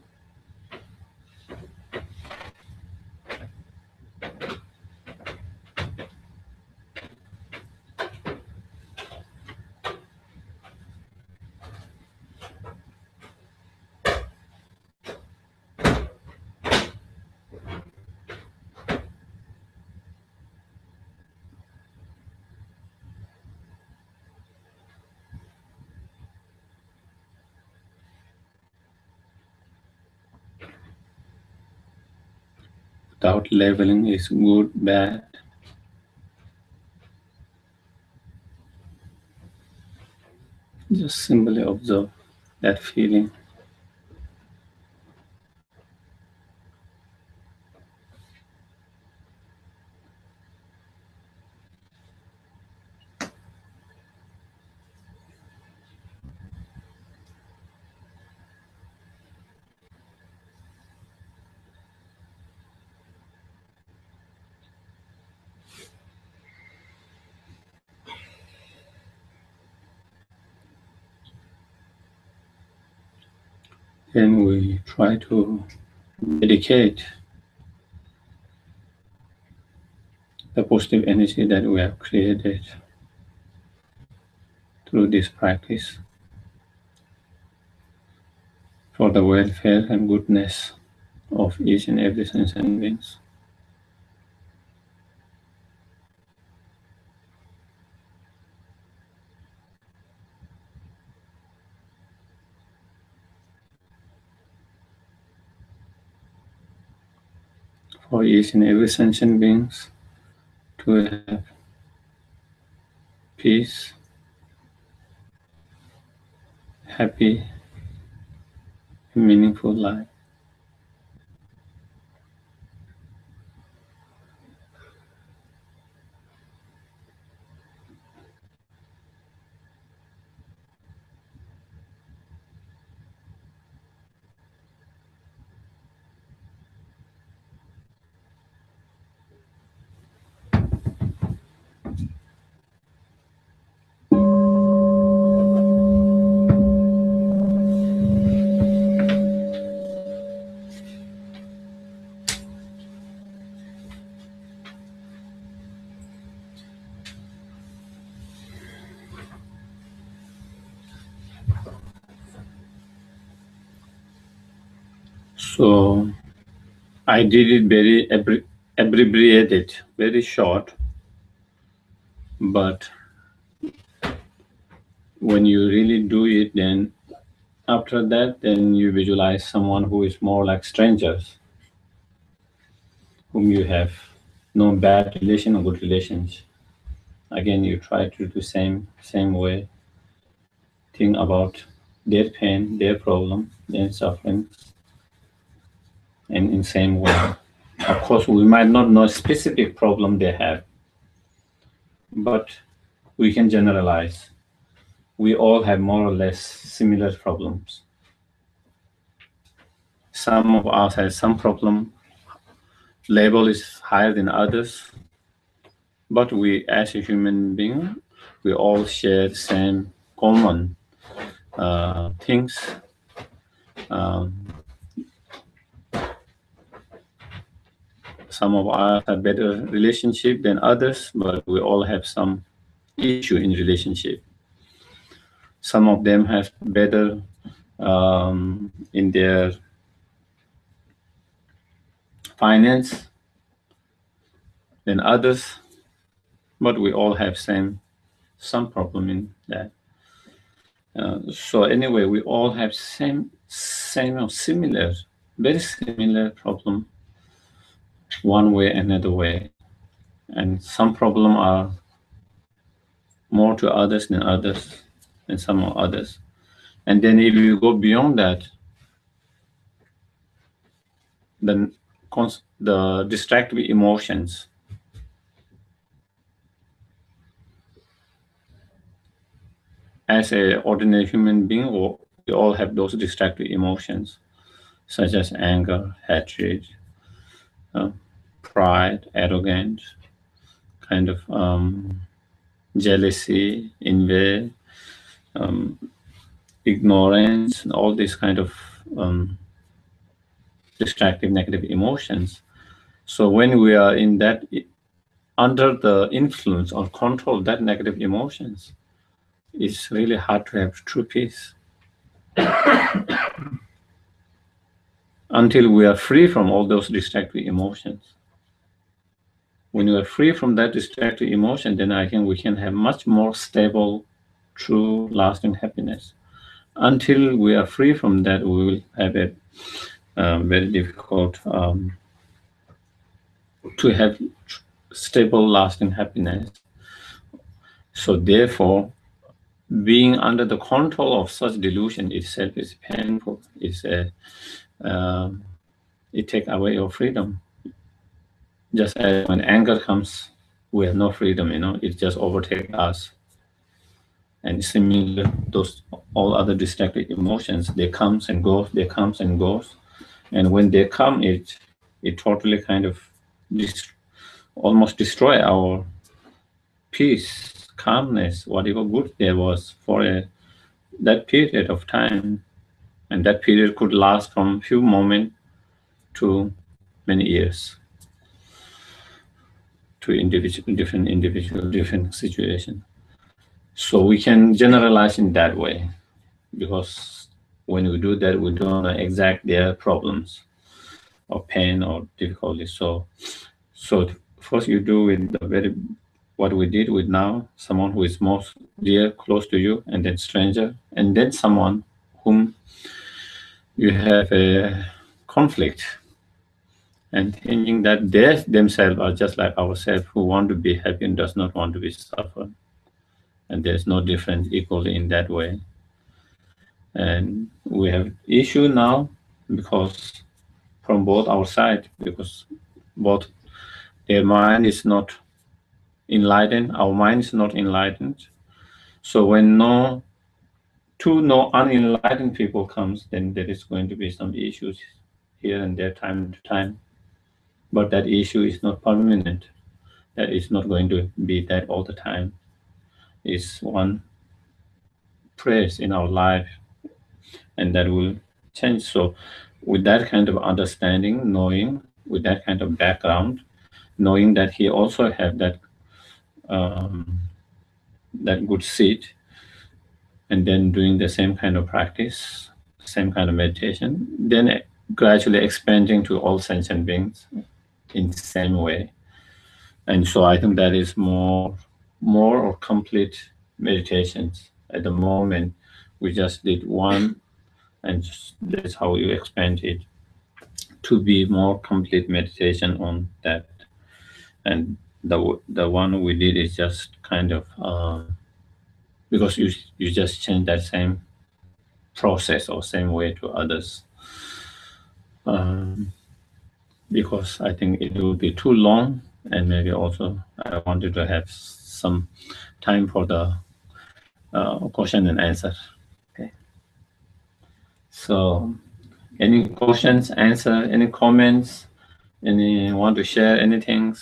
Without labeling is good, bad. Just simply observe that feeling. Then we try to dedicate the positive energy that we have created through this practice for the welfare and goodness of each and every sentient beings. For each and every sentient beings to have peace, happy, and meaningful life. So I did it very abbreviated, very short, but when you really do it, then after that, then you visualize someone who is more like strangers, whom you have no bad relation or good relations. Again, you try to do same way, think about their pain, their problem, their suffering, and in same way. Of course, we might not know specific problem they have, but we can generalize. We all have more or less similar problems. Some of us have some problem, level is higher than others, but we as a human being, we all share the same common things. Some of us have better relationship than others, but we all have some issue in relationship. Some of them have better in their finance than others, but we all have some problem in that. So anyway, we all have same or similar, very similar problem, one way, another way, and some problem are more to others than others, and some are others. And then if you go beyond that, then the distractive emotions. As an ordinary human being, we all have those distractive emotions, such as anger, hatred, pride, arrogance, kind of jealousy, envy, ignorance, and all these kind of distractive negative emotions. So when we are in that, under the influence or control of that negative emotions, it's really hard to have true peace. Until we are free from all those distractive emotions. When we are free from that distractive emotion, then I think we can have much more stable, true, lasting happiness. Until we are free from that, we will have a very difficult to have stable, lasting happiness. So therefore, being under the control of such delusion itself is painful. It takes away your freedom. Just as when anger comes, we have no freedom, it just overtakes us. And similar, those all other destructive emotions, they comes and goes, they comes and goes. And when they come, it totally kind of almost destroy our peace, calmness, whatever good there was for that period of time. And that period could last from few moments to many years, to different situation. So we can generalize in that way, because when we do that, we don't know exact their problems or pain or difficulty. So first you do with what we did with now, someone who is most dear, close to you, and then stranger, and then someone whom you have a conflict, and thinking that they themselves are just like ourselves, who want to be happy and does not want to be suffer. And there's no difference equally in that way. And we have issue now because from both our side, because both their mind is not enlightened, our mind is not enlightened. So when two unenlightened people comes, then there is going to be some issues here and there, time to time. But that issue is not permanent. That is not going to be that all the time. It's one phase in our life, and that will change. So with that kind of understanding, knowing, with that kind of background, knowing that he also have that good seed, and then doing the same kind of practice, same kind of meditation, then gradually expanding to all sentient beings in the same way. And so I think that is more or complete meditations. At the moment, we just did one, and that's how you expand it to be more complete meditation on that. And the one we did is just kind of because you just change that same process or same way to others. Because I think it will be too long, and maybe also I wanted to have some time for the question and answer. Okay. So, any questions, answer, any comments, any want to share anything?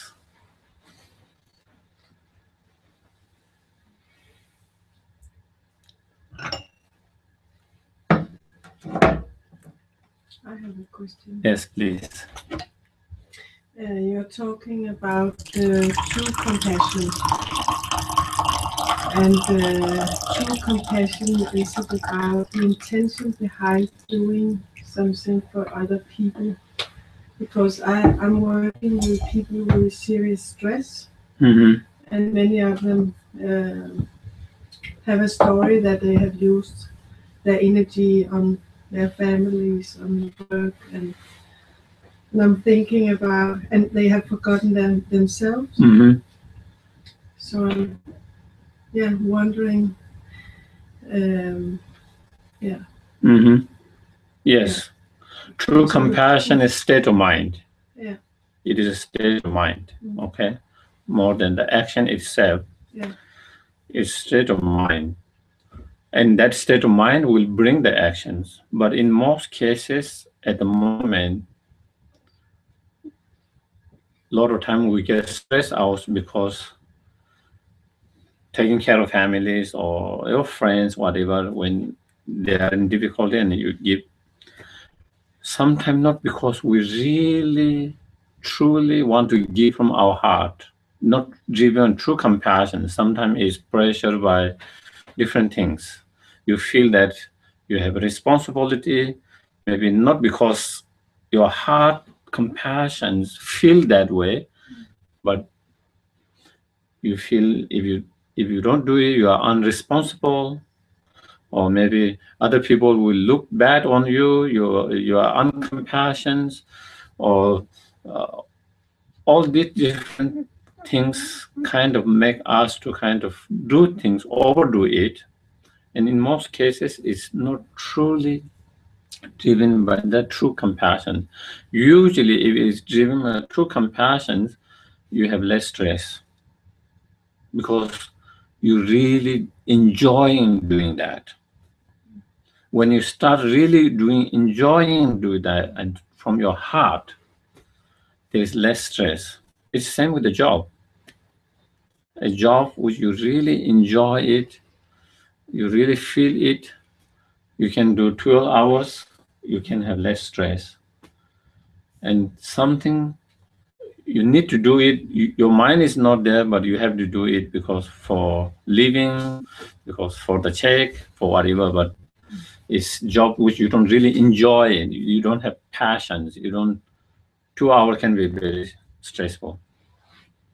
I have a question. Yes, please. You're talking about true compassion. And true compassion is about the intention behind doing something for other people. Because I'm working with people with serious stress, and many of them have a story that they have used their energy on their families, on work, and I'm thinking about, and they have forgotten themselves. So I'm, wondering, Yes. True compassion is state of mind. Yeah. It is a state of mind. Okay. More than the action itself. Yeah. It's state of mind. And that state of mind will bring the actions. But in most cases, at the moment, a lot of time we get stressed out because taking care of families or your friends, whatever, when they are in difficulty, and you give, sometimes not because we really truly want to give from our heart, not driven true compassion. Sometimes it's pressured by different things. You feel that you have a responsibility, maybe not because your heart compassion feel that way, but you feel if you don't do it, you are unresponsible, or maybe other people will look bad on you. You are uncompassionate, or all these different things kind of make us to kind of do things, overdo it, and in most cases, it's not truly driven by that true compassion. Usually, if it's driven by true compassion, you have less stress because you really enjoying doing that. When you start really enjoying doing that, and from your heart, there is less stress. It's the same with the job. A job which you really enjoy it, you really feel it, you can do 12 hours, you can have less stress. And something you need to do it, your mind is not there, but you have to do it because for living, because for the check, for whatever, but it's job which you don't really enjoy, you don't have passions, 2 hours can be very stressful.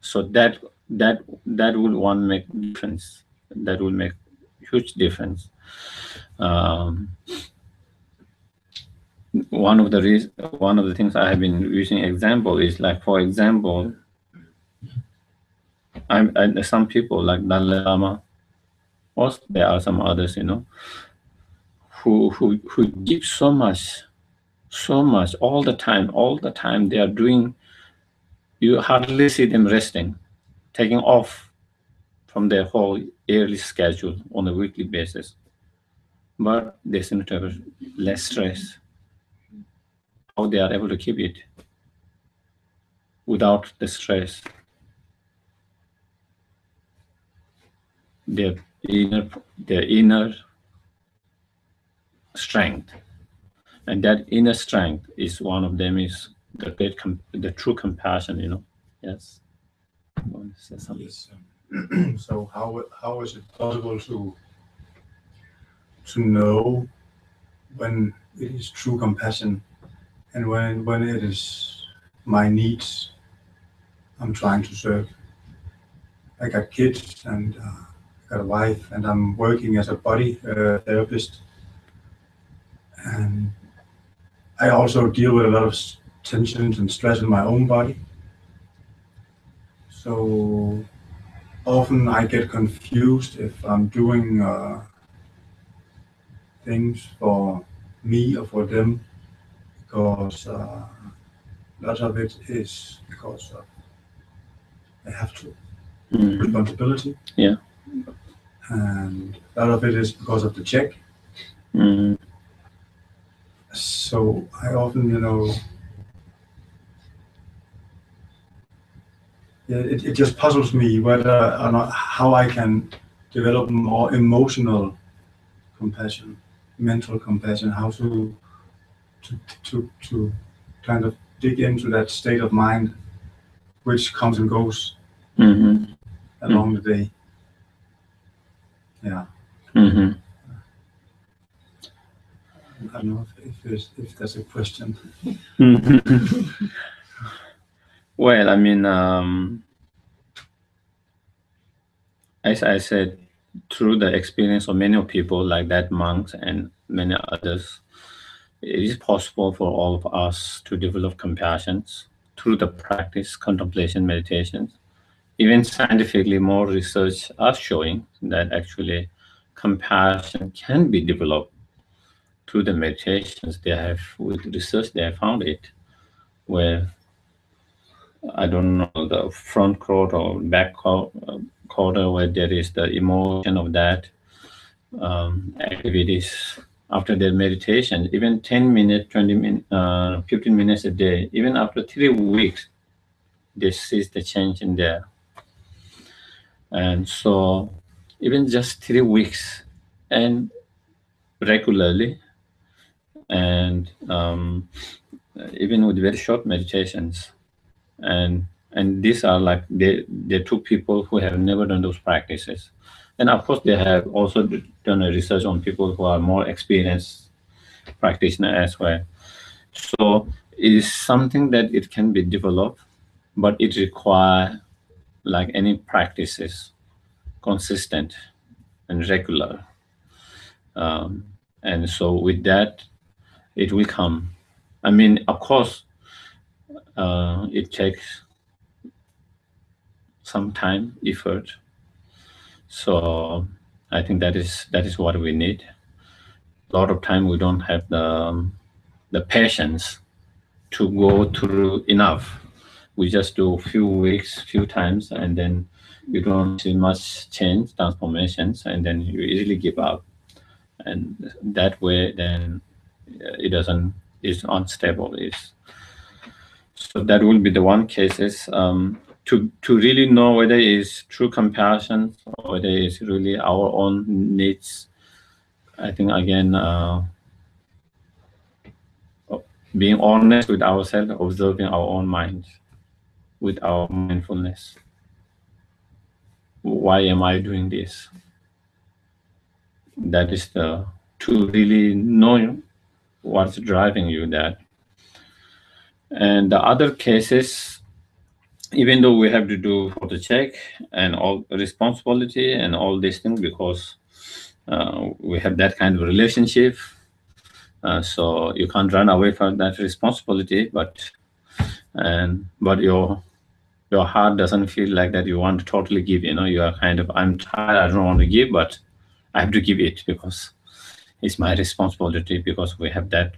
So that will one make difference. That will make huge difference. One of the things I have been using example is like, for example, some people like Dalai Lama, or there are some others, who give so much all the time. They are doing. You hardly see them resting, taking off from their whole yearly schedule on a weekly basis. But they seem to have less stress. How they are able to keep it without the stress? Their inner strength, and that inner strength is one of them is the true compassion. Yes. You want to say something? Yes. So how is it possible to know when it is true compassion And when it is my needs, I'm trying to serve. I got kids and I got a wife, and I'm working as a body therapist. And I also deal with a lot of tensions and stress in my own body. So often I get confused if I'm doing things for me or for them, because lots of it is because of I have to responsibility. Yeah. And a lot of it is because of the check. So I often, it just puzzles me whether or not how I can develop more emotional compassion, mental compassion, how to kind of dig into that state of mind which comes and goes along the day. Yeah. I don't know if that's a question. Well, I mean, as I said, through the experience of many people like that monks and many others, it is possible for all of us to develop compassion through the practice, contemplation, meditations. Even scientifically, more research are showing that actually compassion can be developed through the meditations. They have, with research, they have found it, where I don't know, the front quarter or back quarter, where there is the emotion of that activities after their meditation, even 10 minutes, 20 minutes, 15 minutes a day, even after 3 weeks, they see the change in there. And so even just 3 weeks and regularly, and even with very short meditations, and these are like they took people who have never done those practices, and of course they have also done a research on people who are more experienced practitioner as well. So it is something that it can be developed, but it requires, like any practices, consistent and regular. And so with that, it will come. I mean, of course, it takes some time, effort. So I think that is what we need. A lot of time we don't have the patience to go through enough. We just do a few weeks, few times, and then you don't see much change, transformations, and then you easily give up. And that way, then it doesn't, it's unstable. So that will be the one cases. To really know whether it's true compassion or whether it's really our own needs. I think again, being honest with ourselves, observing our own mind with our mindfulness. Why am I doing this? That is to really know what's driving you that. And the other cases, even though we have to do for the check and all responsibility and all these things, because we have that kind of relationship, so you can't run away from that responsibility, but your heart doesn't feel like that you want to totally give. You are kind of, I'm tired, I don't want to give, but I have to give it because it's my responsibility, because we have that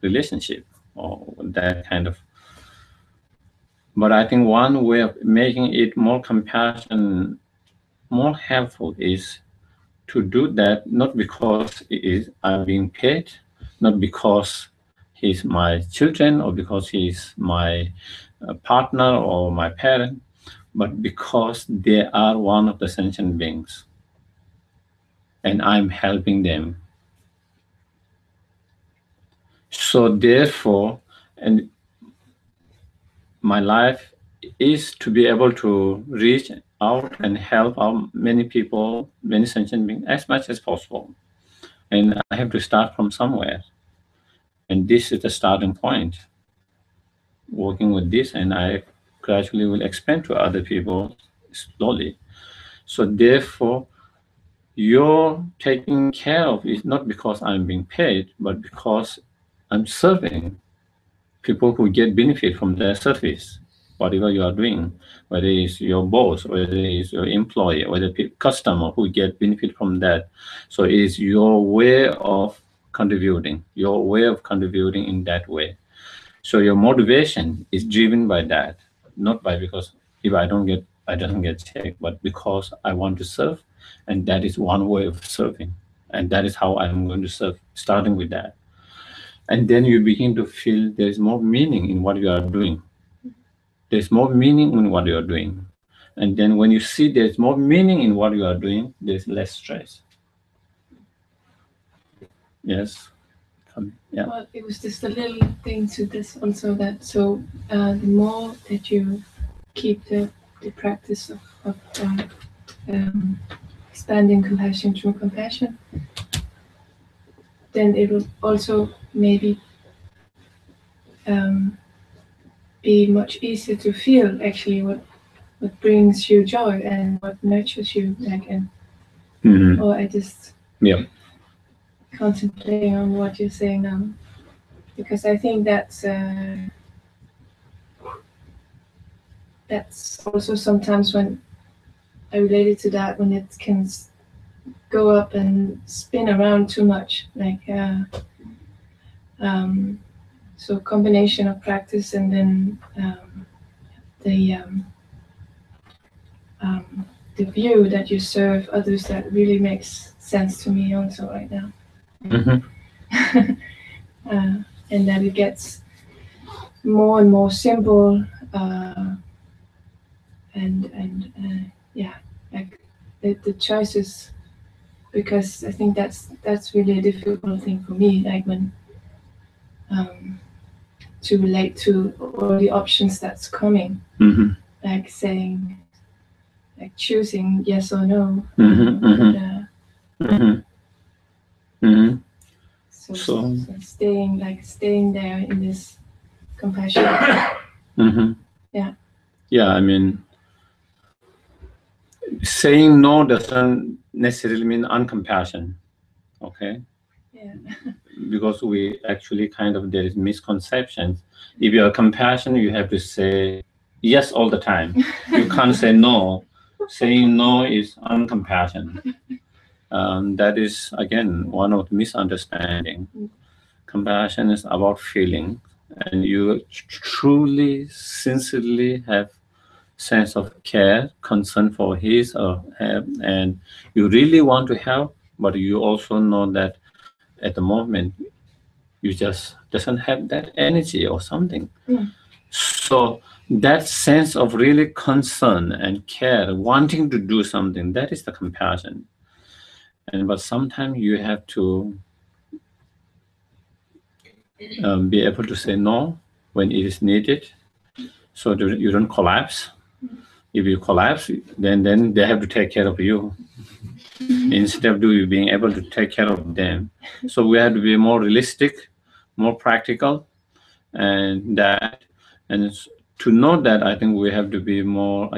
relationship or that kind of. But I think one way of making it more compassion, more helpful, is to do that not because I'm being paid, not because he's my children or because he's my partner or my parent, but because they are one of the sentient beings and I'm helping them. So therefore, and my life is to be able to reach out and help out many people, many sentient beings, as much as possible. And I have to start from somewhere. And this is the starting point. working with this, and I gradually will explain to other people slowly. So therefore, you're taking care of is not because I'm being paid, but because I'm serving people who get benefit from their service, whatever you are doing, whether it's your boss, whether it's your employer, whether customer who get benefit from that. So it is your way of contributing, your way of contributing in that way. So your motivation is driven by that, not by because if I don't get checked, but because I want to serve, and that is one way of serving, and that is how I'm going to serve, starting with that. And then you begin to feel there's more meaning in what you are doing. There's more meaning in what you are doing. And then when you see there's more meaning in what you are doing, there's less stress. Yes. Yeah. Well, it was just a little thing to this also, that the more that you keep the practice of expanding compassion through compassion, then it will also maybe be much easier to feel actually what brings you joy and what nurtures you, like, and or I just contemplating on what you're saying now, because I think that's also sometimes when I related to that, when it can go up and spin around too much, like so combination of practice and then the view that you serve others, that really makes sense to me also right now. And that it gets more and more simple, like the choices, because I think that's really a difficult thing for me, like when to relate to all the options that's coming, like saying, like choosing yes or no. So staying there in this compassion. Yeah, I mean, saying no doesn't necessarily mean uncompassion, okay? Yeah. Because we actually there is misconceptions. If you are compassionate, you have to say yes all the time. You can't say no. Saying no is uncompassionate. That is, again, one of the misunderstanding. Compassion is about feeling, and you truly, sincerely have sense of care, concern for his or her, and you really want to help, but you also know that at the moment you just doesn't have that energy or something. So that sense of really concern and care, wanting to do something, that is the compassion. But sometimes you have to be able to say no when it is needed, so that you don't collapse. If you collapse, then they have to take care of you instead of you being able to take care of them. So we have to be more realistic, more practical, and to know that, I think we have to be more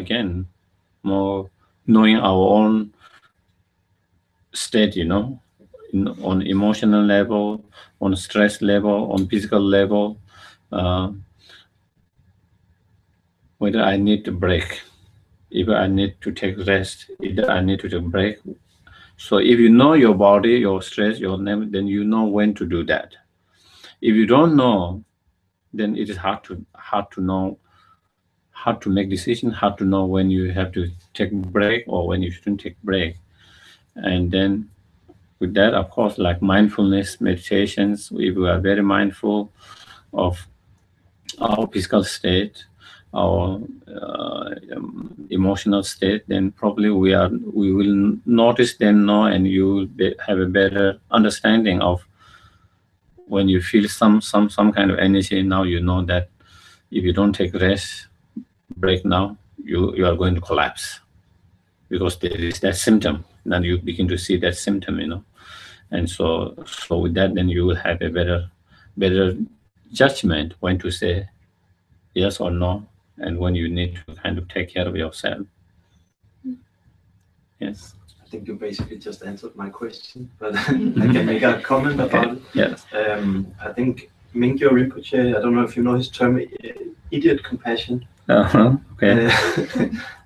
knowing our own state, on emotional level, on stress level, on physical level, whether I need to break, if I need to take rest, either I need to take a break. So if you know your body, your stress, your name, then you know when to do that. If you don't know, then it is hard to know, hard to make decisions, hard to know when you have to take a break or when you shouldn't take a break. And then with that, of course, like mindfulness meditations, if we are very mindful of our physical state, our emotional state, then probably we will notice then know, and you will have a better understanding of when you feel some kind of energy. Now you know that if you don't take rest, break now, you are going to collapse, because there is that symptom. Then you begin to see that symptom, and so with that, then you will have a better judgment when to say yes or no, and when you need to kind of take care of yourself. Yes. I think you basically just answered my question, but I can make a comment about it. Yes. I think Mingyur Rinpoche, I don't know if you know his term, idiot compassion, Okay.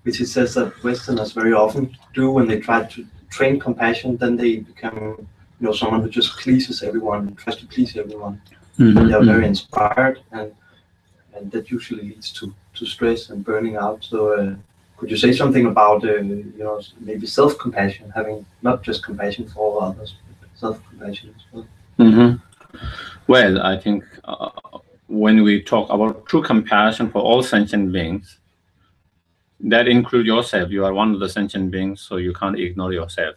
which he says that Westerners very often do when they try to train compassion, then they become, someone who just pleases everyone, tries to please everyone. They are very inspired, and that usually leads to stress and burning out. So could you say something about maybe self-compassion, having not just compassion for all others, but self-compassion as well? Well, I think when we talk about true compassion for all sentient beings, that includes yourself. You are one of the sentient beings, so you can't ignore yourself.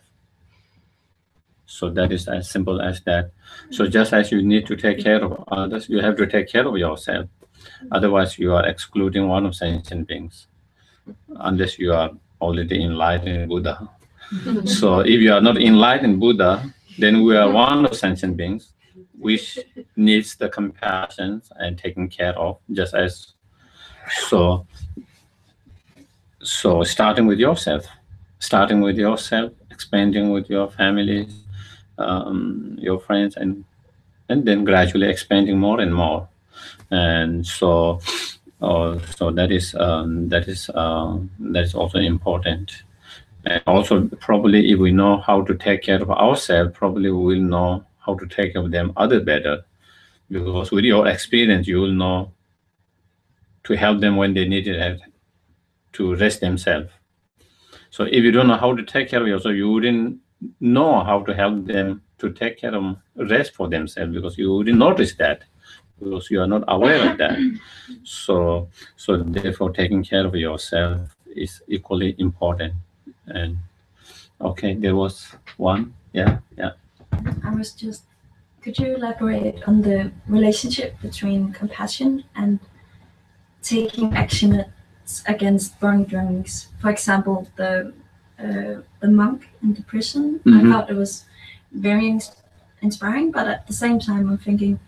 So that is as simple as that. So just as you need to take care of others, you have to take care of yourself. Otherwise, you are excluding one of sentient beings, unless you are already enlightened Buddha. So if you are not enlightened Buddha, then we are one of sentient beings, which needs the compassion and taken care of, just as so. So starting with yourself, expanding with your families, your friends, and then gradually expanding more and more. And so that is also important. And also, probably, if we know how to take care of ourselves, probably we will know how to take care of them other better. Because with your experience, you will know to help them when they need it, to rest themselves. So if you don't know how to take care of yourself, you wouldn't know how to help them to take care of rest for themselves, because you wouldn't notice that, because you are not aware of that. So therefore, taking care of yourself is equally important. And okay, there was one. Yeah. Could you elaborate on the relationship between compassion and taking action against wrongdoings? For example, the monk in the prison. I thought it was very inspiring, but at the same time, I'm thinking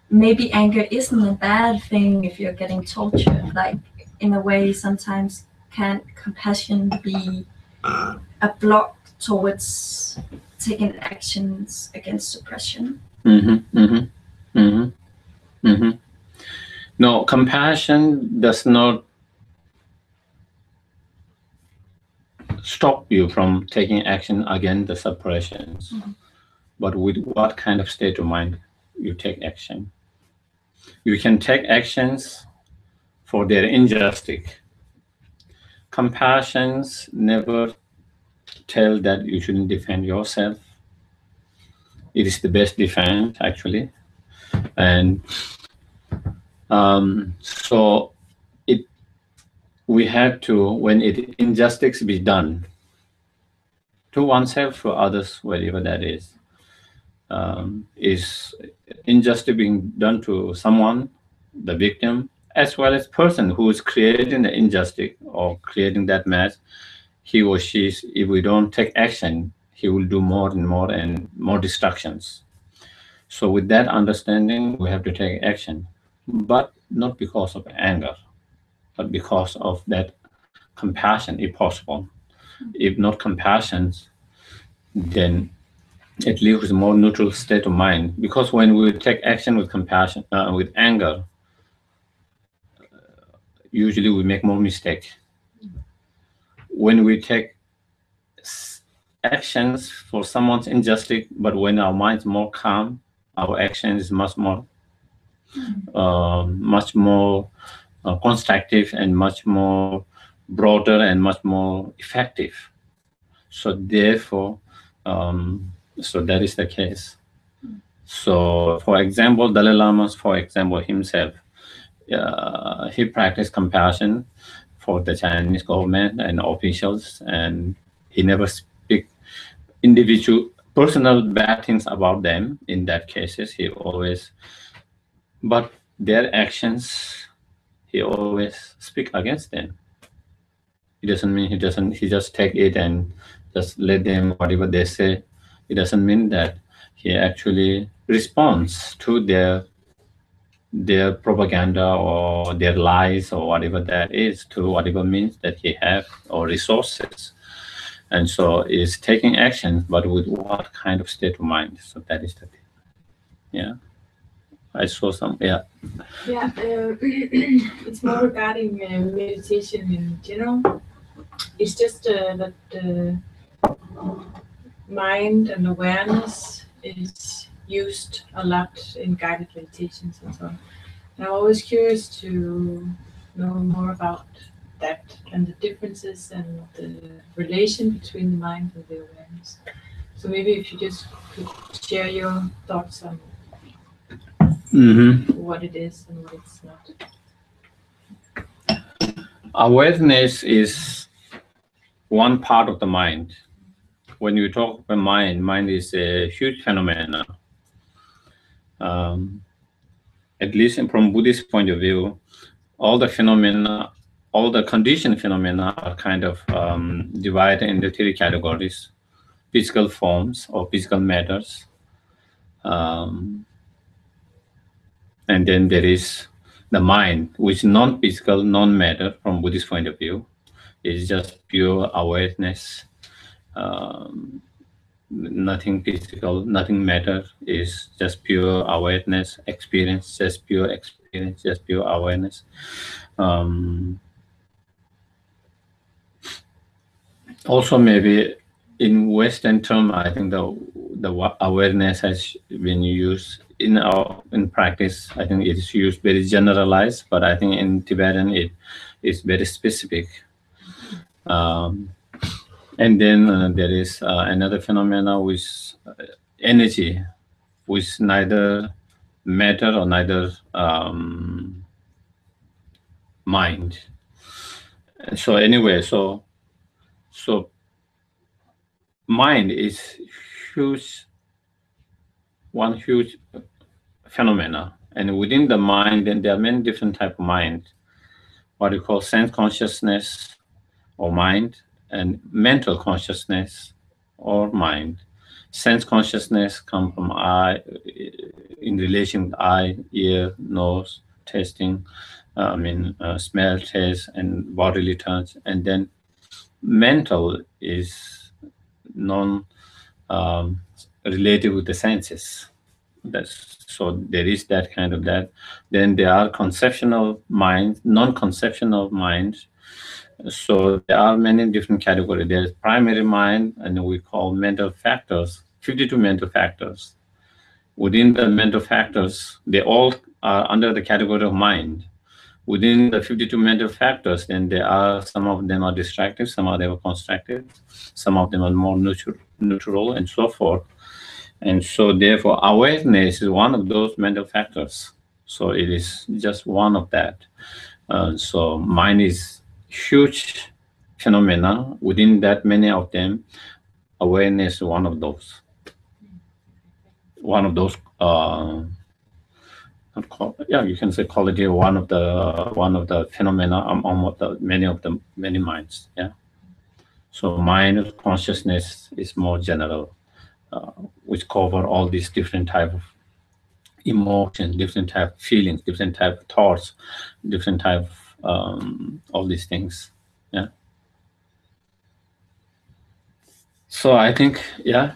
maybe anger isn't a bad thing if you're getting tortured. Like, in a way, sometimes can't compassion be a block towards taking actions against suppression? No, compassion does not stop you from taking action against the suppressions, but with what kind of state of mind you take action. You can take actions for their injustice. Compassions never tell that you shouldn't defend yourself. It is the best defense, actually. And so we have to, when injustice be done to oneself, to others, wherever that is injustice being done to someone, the victim, as well as person who is creating the injustice or creating that mess, he or she, if we don't take action, he will do more and more destructions. So with that understanding, we have to take action, but not because of anger, but because of that compassion, if possible. If not compassion, then it leaves a more neutral state of mind. Because when we take action with compassion, with anger, usually we make more mistakes. When we take actions for someone's injustice, but when our mind's more calm, our action is much more constructive and much more broader and much more effective. So therefore, so that is the case. So for example, Dalai Lama, for example, himself, he practiced compassion for the Chinese government and officials, and he never speak individual personal bad things about them. In that cases, he always, but their actions, he always speak against them. It doesn't mean he just take it and just let them whatever they say. It doesn't mean that he actually responds to their their propaganda or their lies or whatever that is to whatever means that he have or resources. And so is taking action, but with what kind of state of mind? So that is the thing. Yeah. I saw some, yeah. Yeah, it's more regarding meditation in general. It's just that mind and awareness is used a lot in guided meditations and so on. And I'm always curious to know more about that and the differences and the relation between the mind and the awareness. So maybe if you just could share your thoughts on what it is and what it's not. Awareness is one part of the mind. When you talk about mind is a huge phenomenon. At least from Buddhist point of view, all the phenomena, all the conditioned phenomena are kind of divided into three categories: physical forms or physical matters. And then there is the mind, which is non-physical, non-matter from Buddhist point of view. It's just pure awareness. Nothing physical, nothing matter, is just pure awareness, experience, just pure experience, just pure awareness. Also, maybe in Western term, I think the awareness has been used in practice. I think it is used very generalized, but I think in Tibetan it is very specific. And then there is another phenomena with energy, which neither matter or neither mind. So anyway, so mind is one huge phenomena, and within the mind, then there are many different types of mind. What you call sense consciousness or mind, and mental consciousness or mind. Sense consciousness comes from eye, in relation with eye, ear, nose, tasting, smell, taste, and bodily touch. And then mental is related with the senses. So there is that kind of that. Then there are conceptual minds, non-conceptual minds. So there are many different categories. There's primary mind, and we call mental factors, 52 mental factors. Within the mental factors, they all are under the category of mind. Within the 52 mental factors, then there are, some of them are destructive, some of them are constructive, some of them are more neutral, and so forth. And so therefore, awareness is one of those mental factors. So it is just one of that. So mind is huge phenomena. Within that, many of them, awareness is one of those. One of those, you can say quality. One of the phenomena among many minds. Yeah. So mind consciousness is more general, which cover all these different type of emotions, different type of feelings, different type of thoughts, different type of all these things. Yeah. So I think, yeah.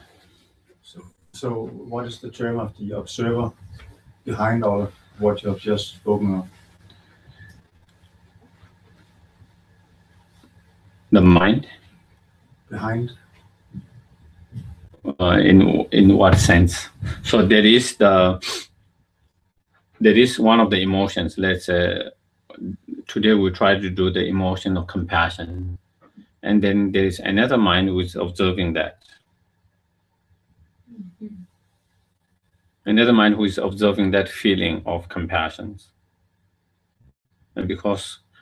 So what is the term of the observer behind all of what you have just spoken of? The mind. Behind? In what sense? So there is one of the emotions. Let's say today we try to do the emotion of compassion, and then there is another mind which is observing that. Another mind who is observing that feeling of compassion. And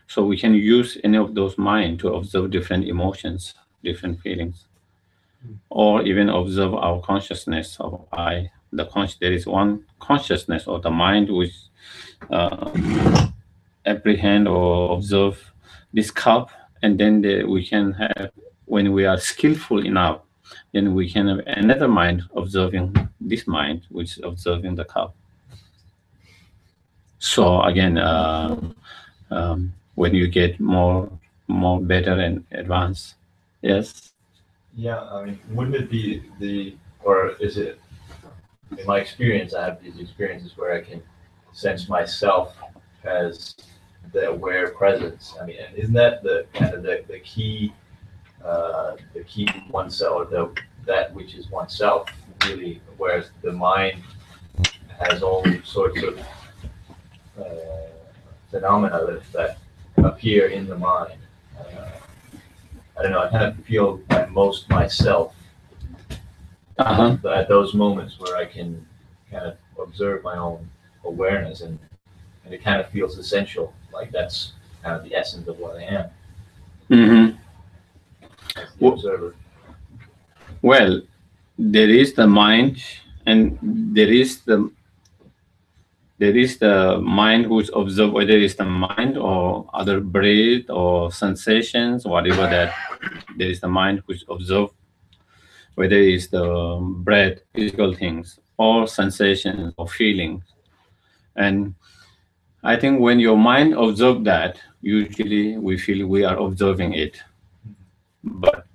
so we can use any of those mind to observe different emotions, different feelings, or even observe our consciousness of I. There is one consciousness of the mind which apprehend or observe this cup, and then we can have, when we are skillful enough, then we can have another mind observing this mind, which is observing the cup. So again, when you get more better and advanced, yes. Yeah, I mean, wouldn't it be or is it? In my experience, I have these experiences where I can sense myself as the aware presence. I mean, and isn't that the kind of the key to oneself, or that which is oneself, really? Whereas the mind has all sorts of phenomena that appear in the mind. I don't know. I kind of feel at most myself at those moments where I can kind of observe my own awareness, and it kind of feels essential. Like that's kind of the essence of what I am. Mm-hmm. As the observer. Well, there is the mind, and there is the mind who's observed, whether it's the mind or other breath or sensations, whatever that. There is the mind who's observed, whether it's the breath, physical things, or sensations or feelings. And I think when your mind observes that, usually we feel we are observing it. But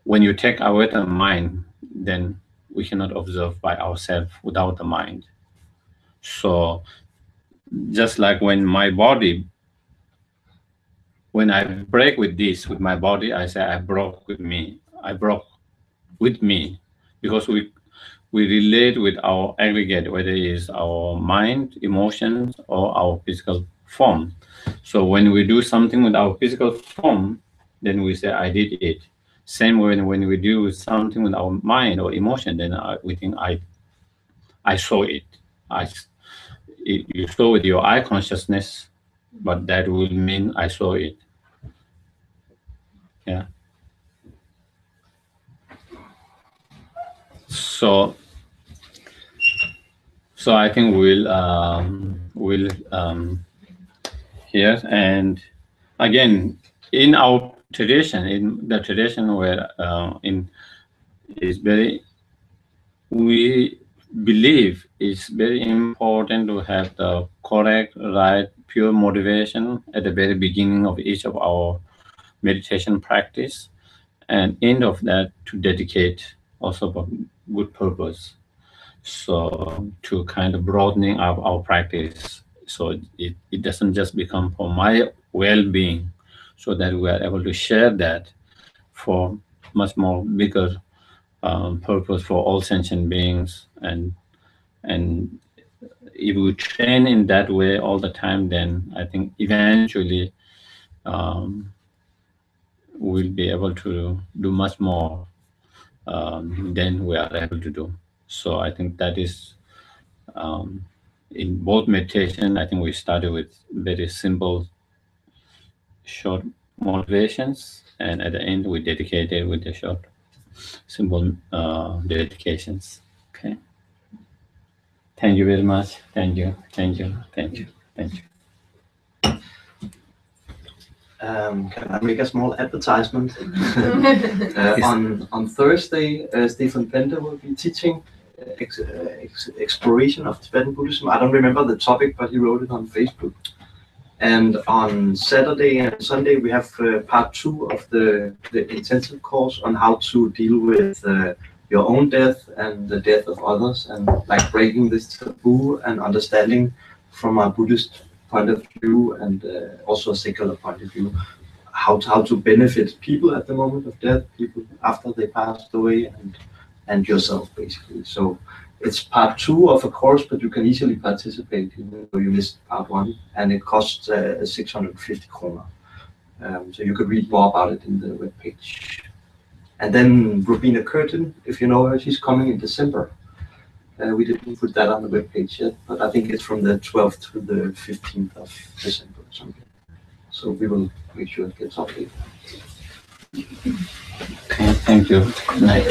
when you take away the mind, then we cannot observe by ourselves without the mind. So just like when my body, when I break with this, with my body, I say I broke with me. I broke with me, because we relate with our aggregate, whether it is our mind, emotions, or our physical form. So when we do something with our physical form, then we say I did it. Same way when we do something with our mind or emotion, then we think I saw it. You saw with your eye consciousness, but that will mean I saw it. Yeah. So I think we'll here, and again, in our tradition, in the tradition where in is very, we believe it's very important to have the correct, right, pure motivation at the very beginning of each of our meditation practice, and end of that to dedicate also for good purpose. So to kind of broadening up our practice, so it doesn't just become for my well-being, so that we are able to share that for much more bigger purpose for all sentient beings. And if we train in that way all the time, then I think eventually we'll be able to do much more than we are able to do. So I think that is in both meditation, I think we started with very simple, short motivations, and at the end we dedicated with the short, simple dedications. Okay. Thank you very much. Thank you. Thank you. Thank you. Thank you. Can I make a small advertisement? On Thursday, Stephen Bender will be teaching exploration of Tibetan Buddhism. I don't remember the topic, but he wrote it on Facebook. And on Saturday and Sunday, we have part 2 of the intensive course on how to deal with your own death and the death of others, and like breaking this taboo and understanding from a Buddhist point of view, and also a secular point of view, how to benefit people at the moment of death, people after they passed away, and yourself basically. So it's part 2 of a course, but you can easily participate even though you missed part 1, and it costs 650 kroner. So you could read more about it in the webpage. And then Rubina Curtin, if you know her, she's coming in December. We didn't put that on the webpage yet, but I think it's from the 12th to the 15th of December or something. So we will make sure it gets updated. Okay, thank you. Good night.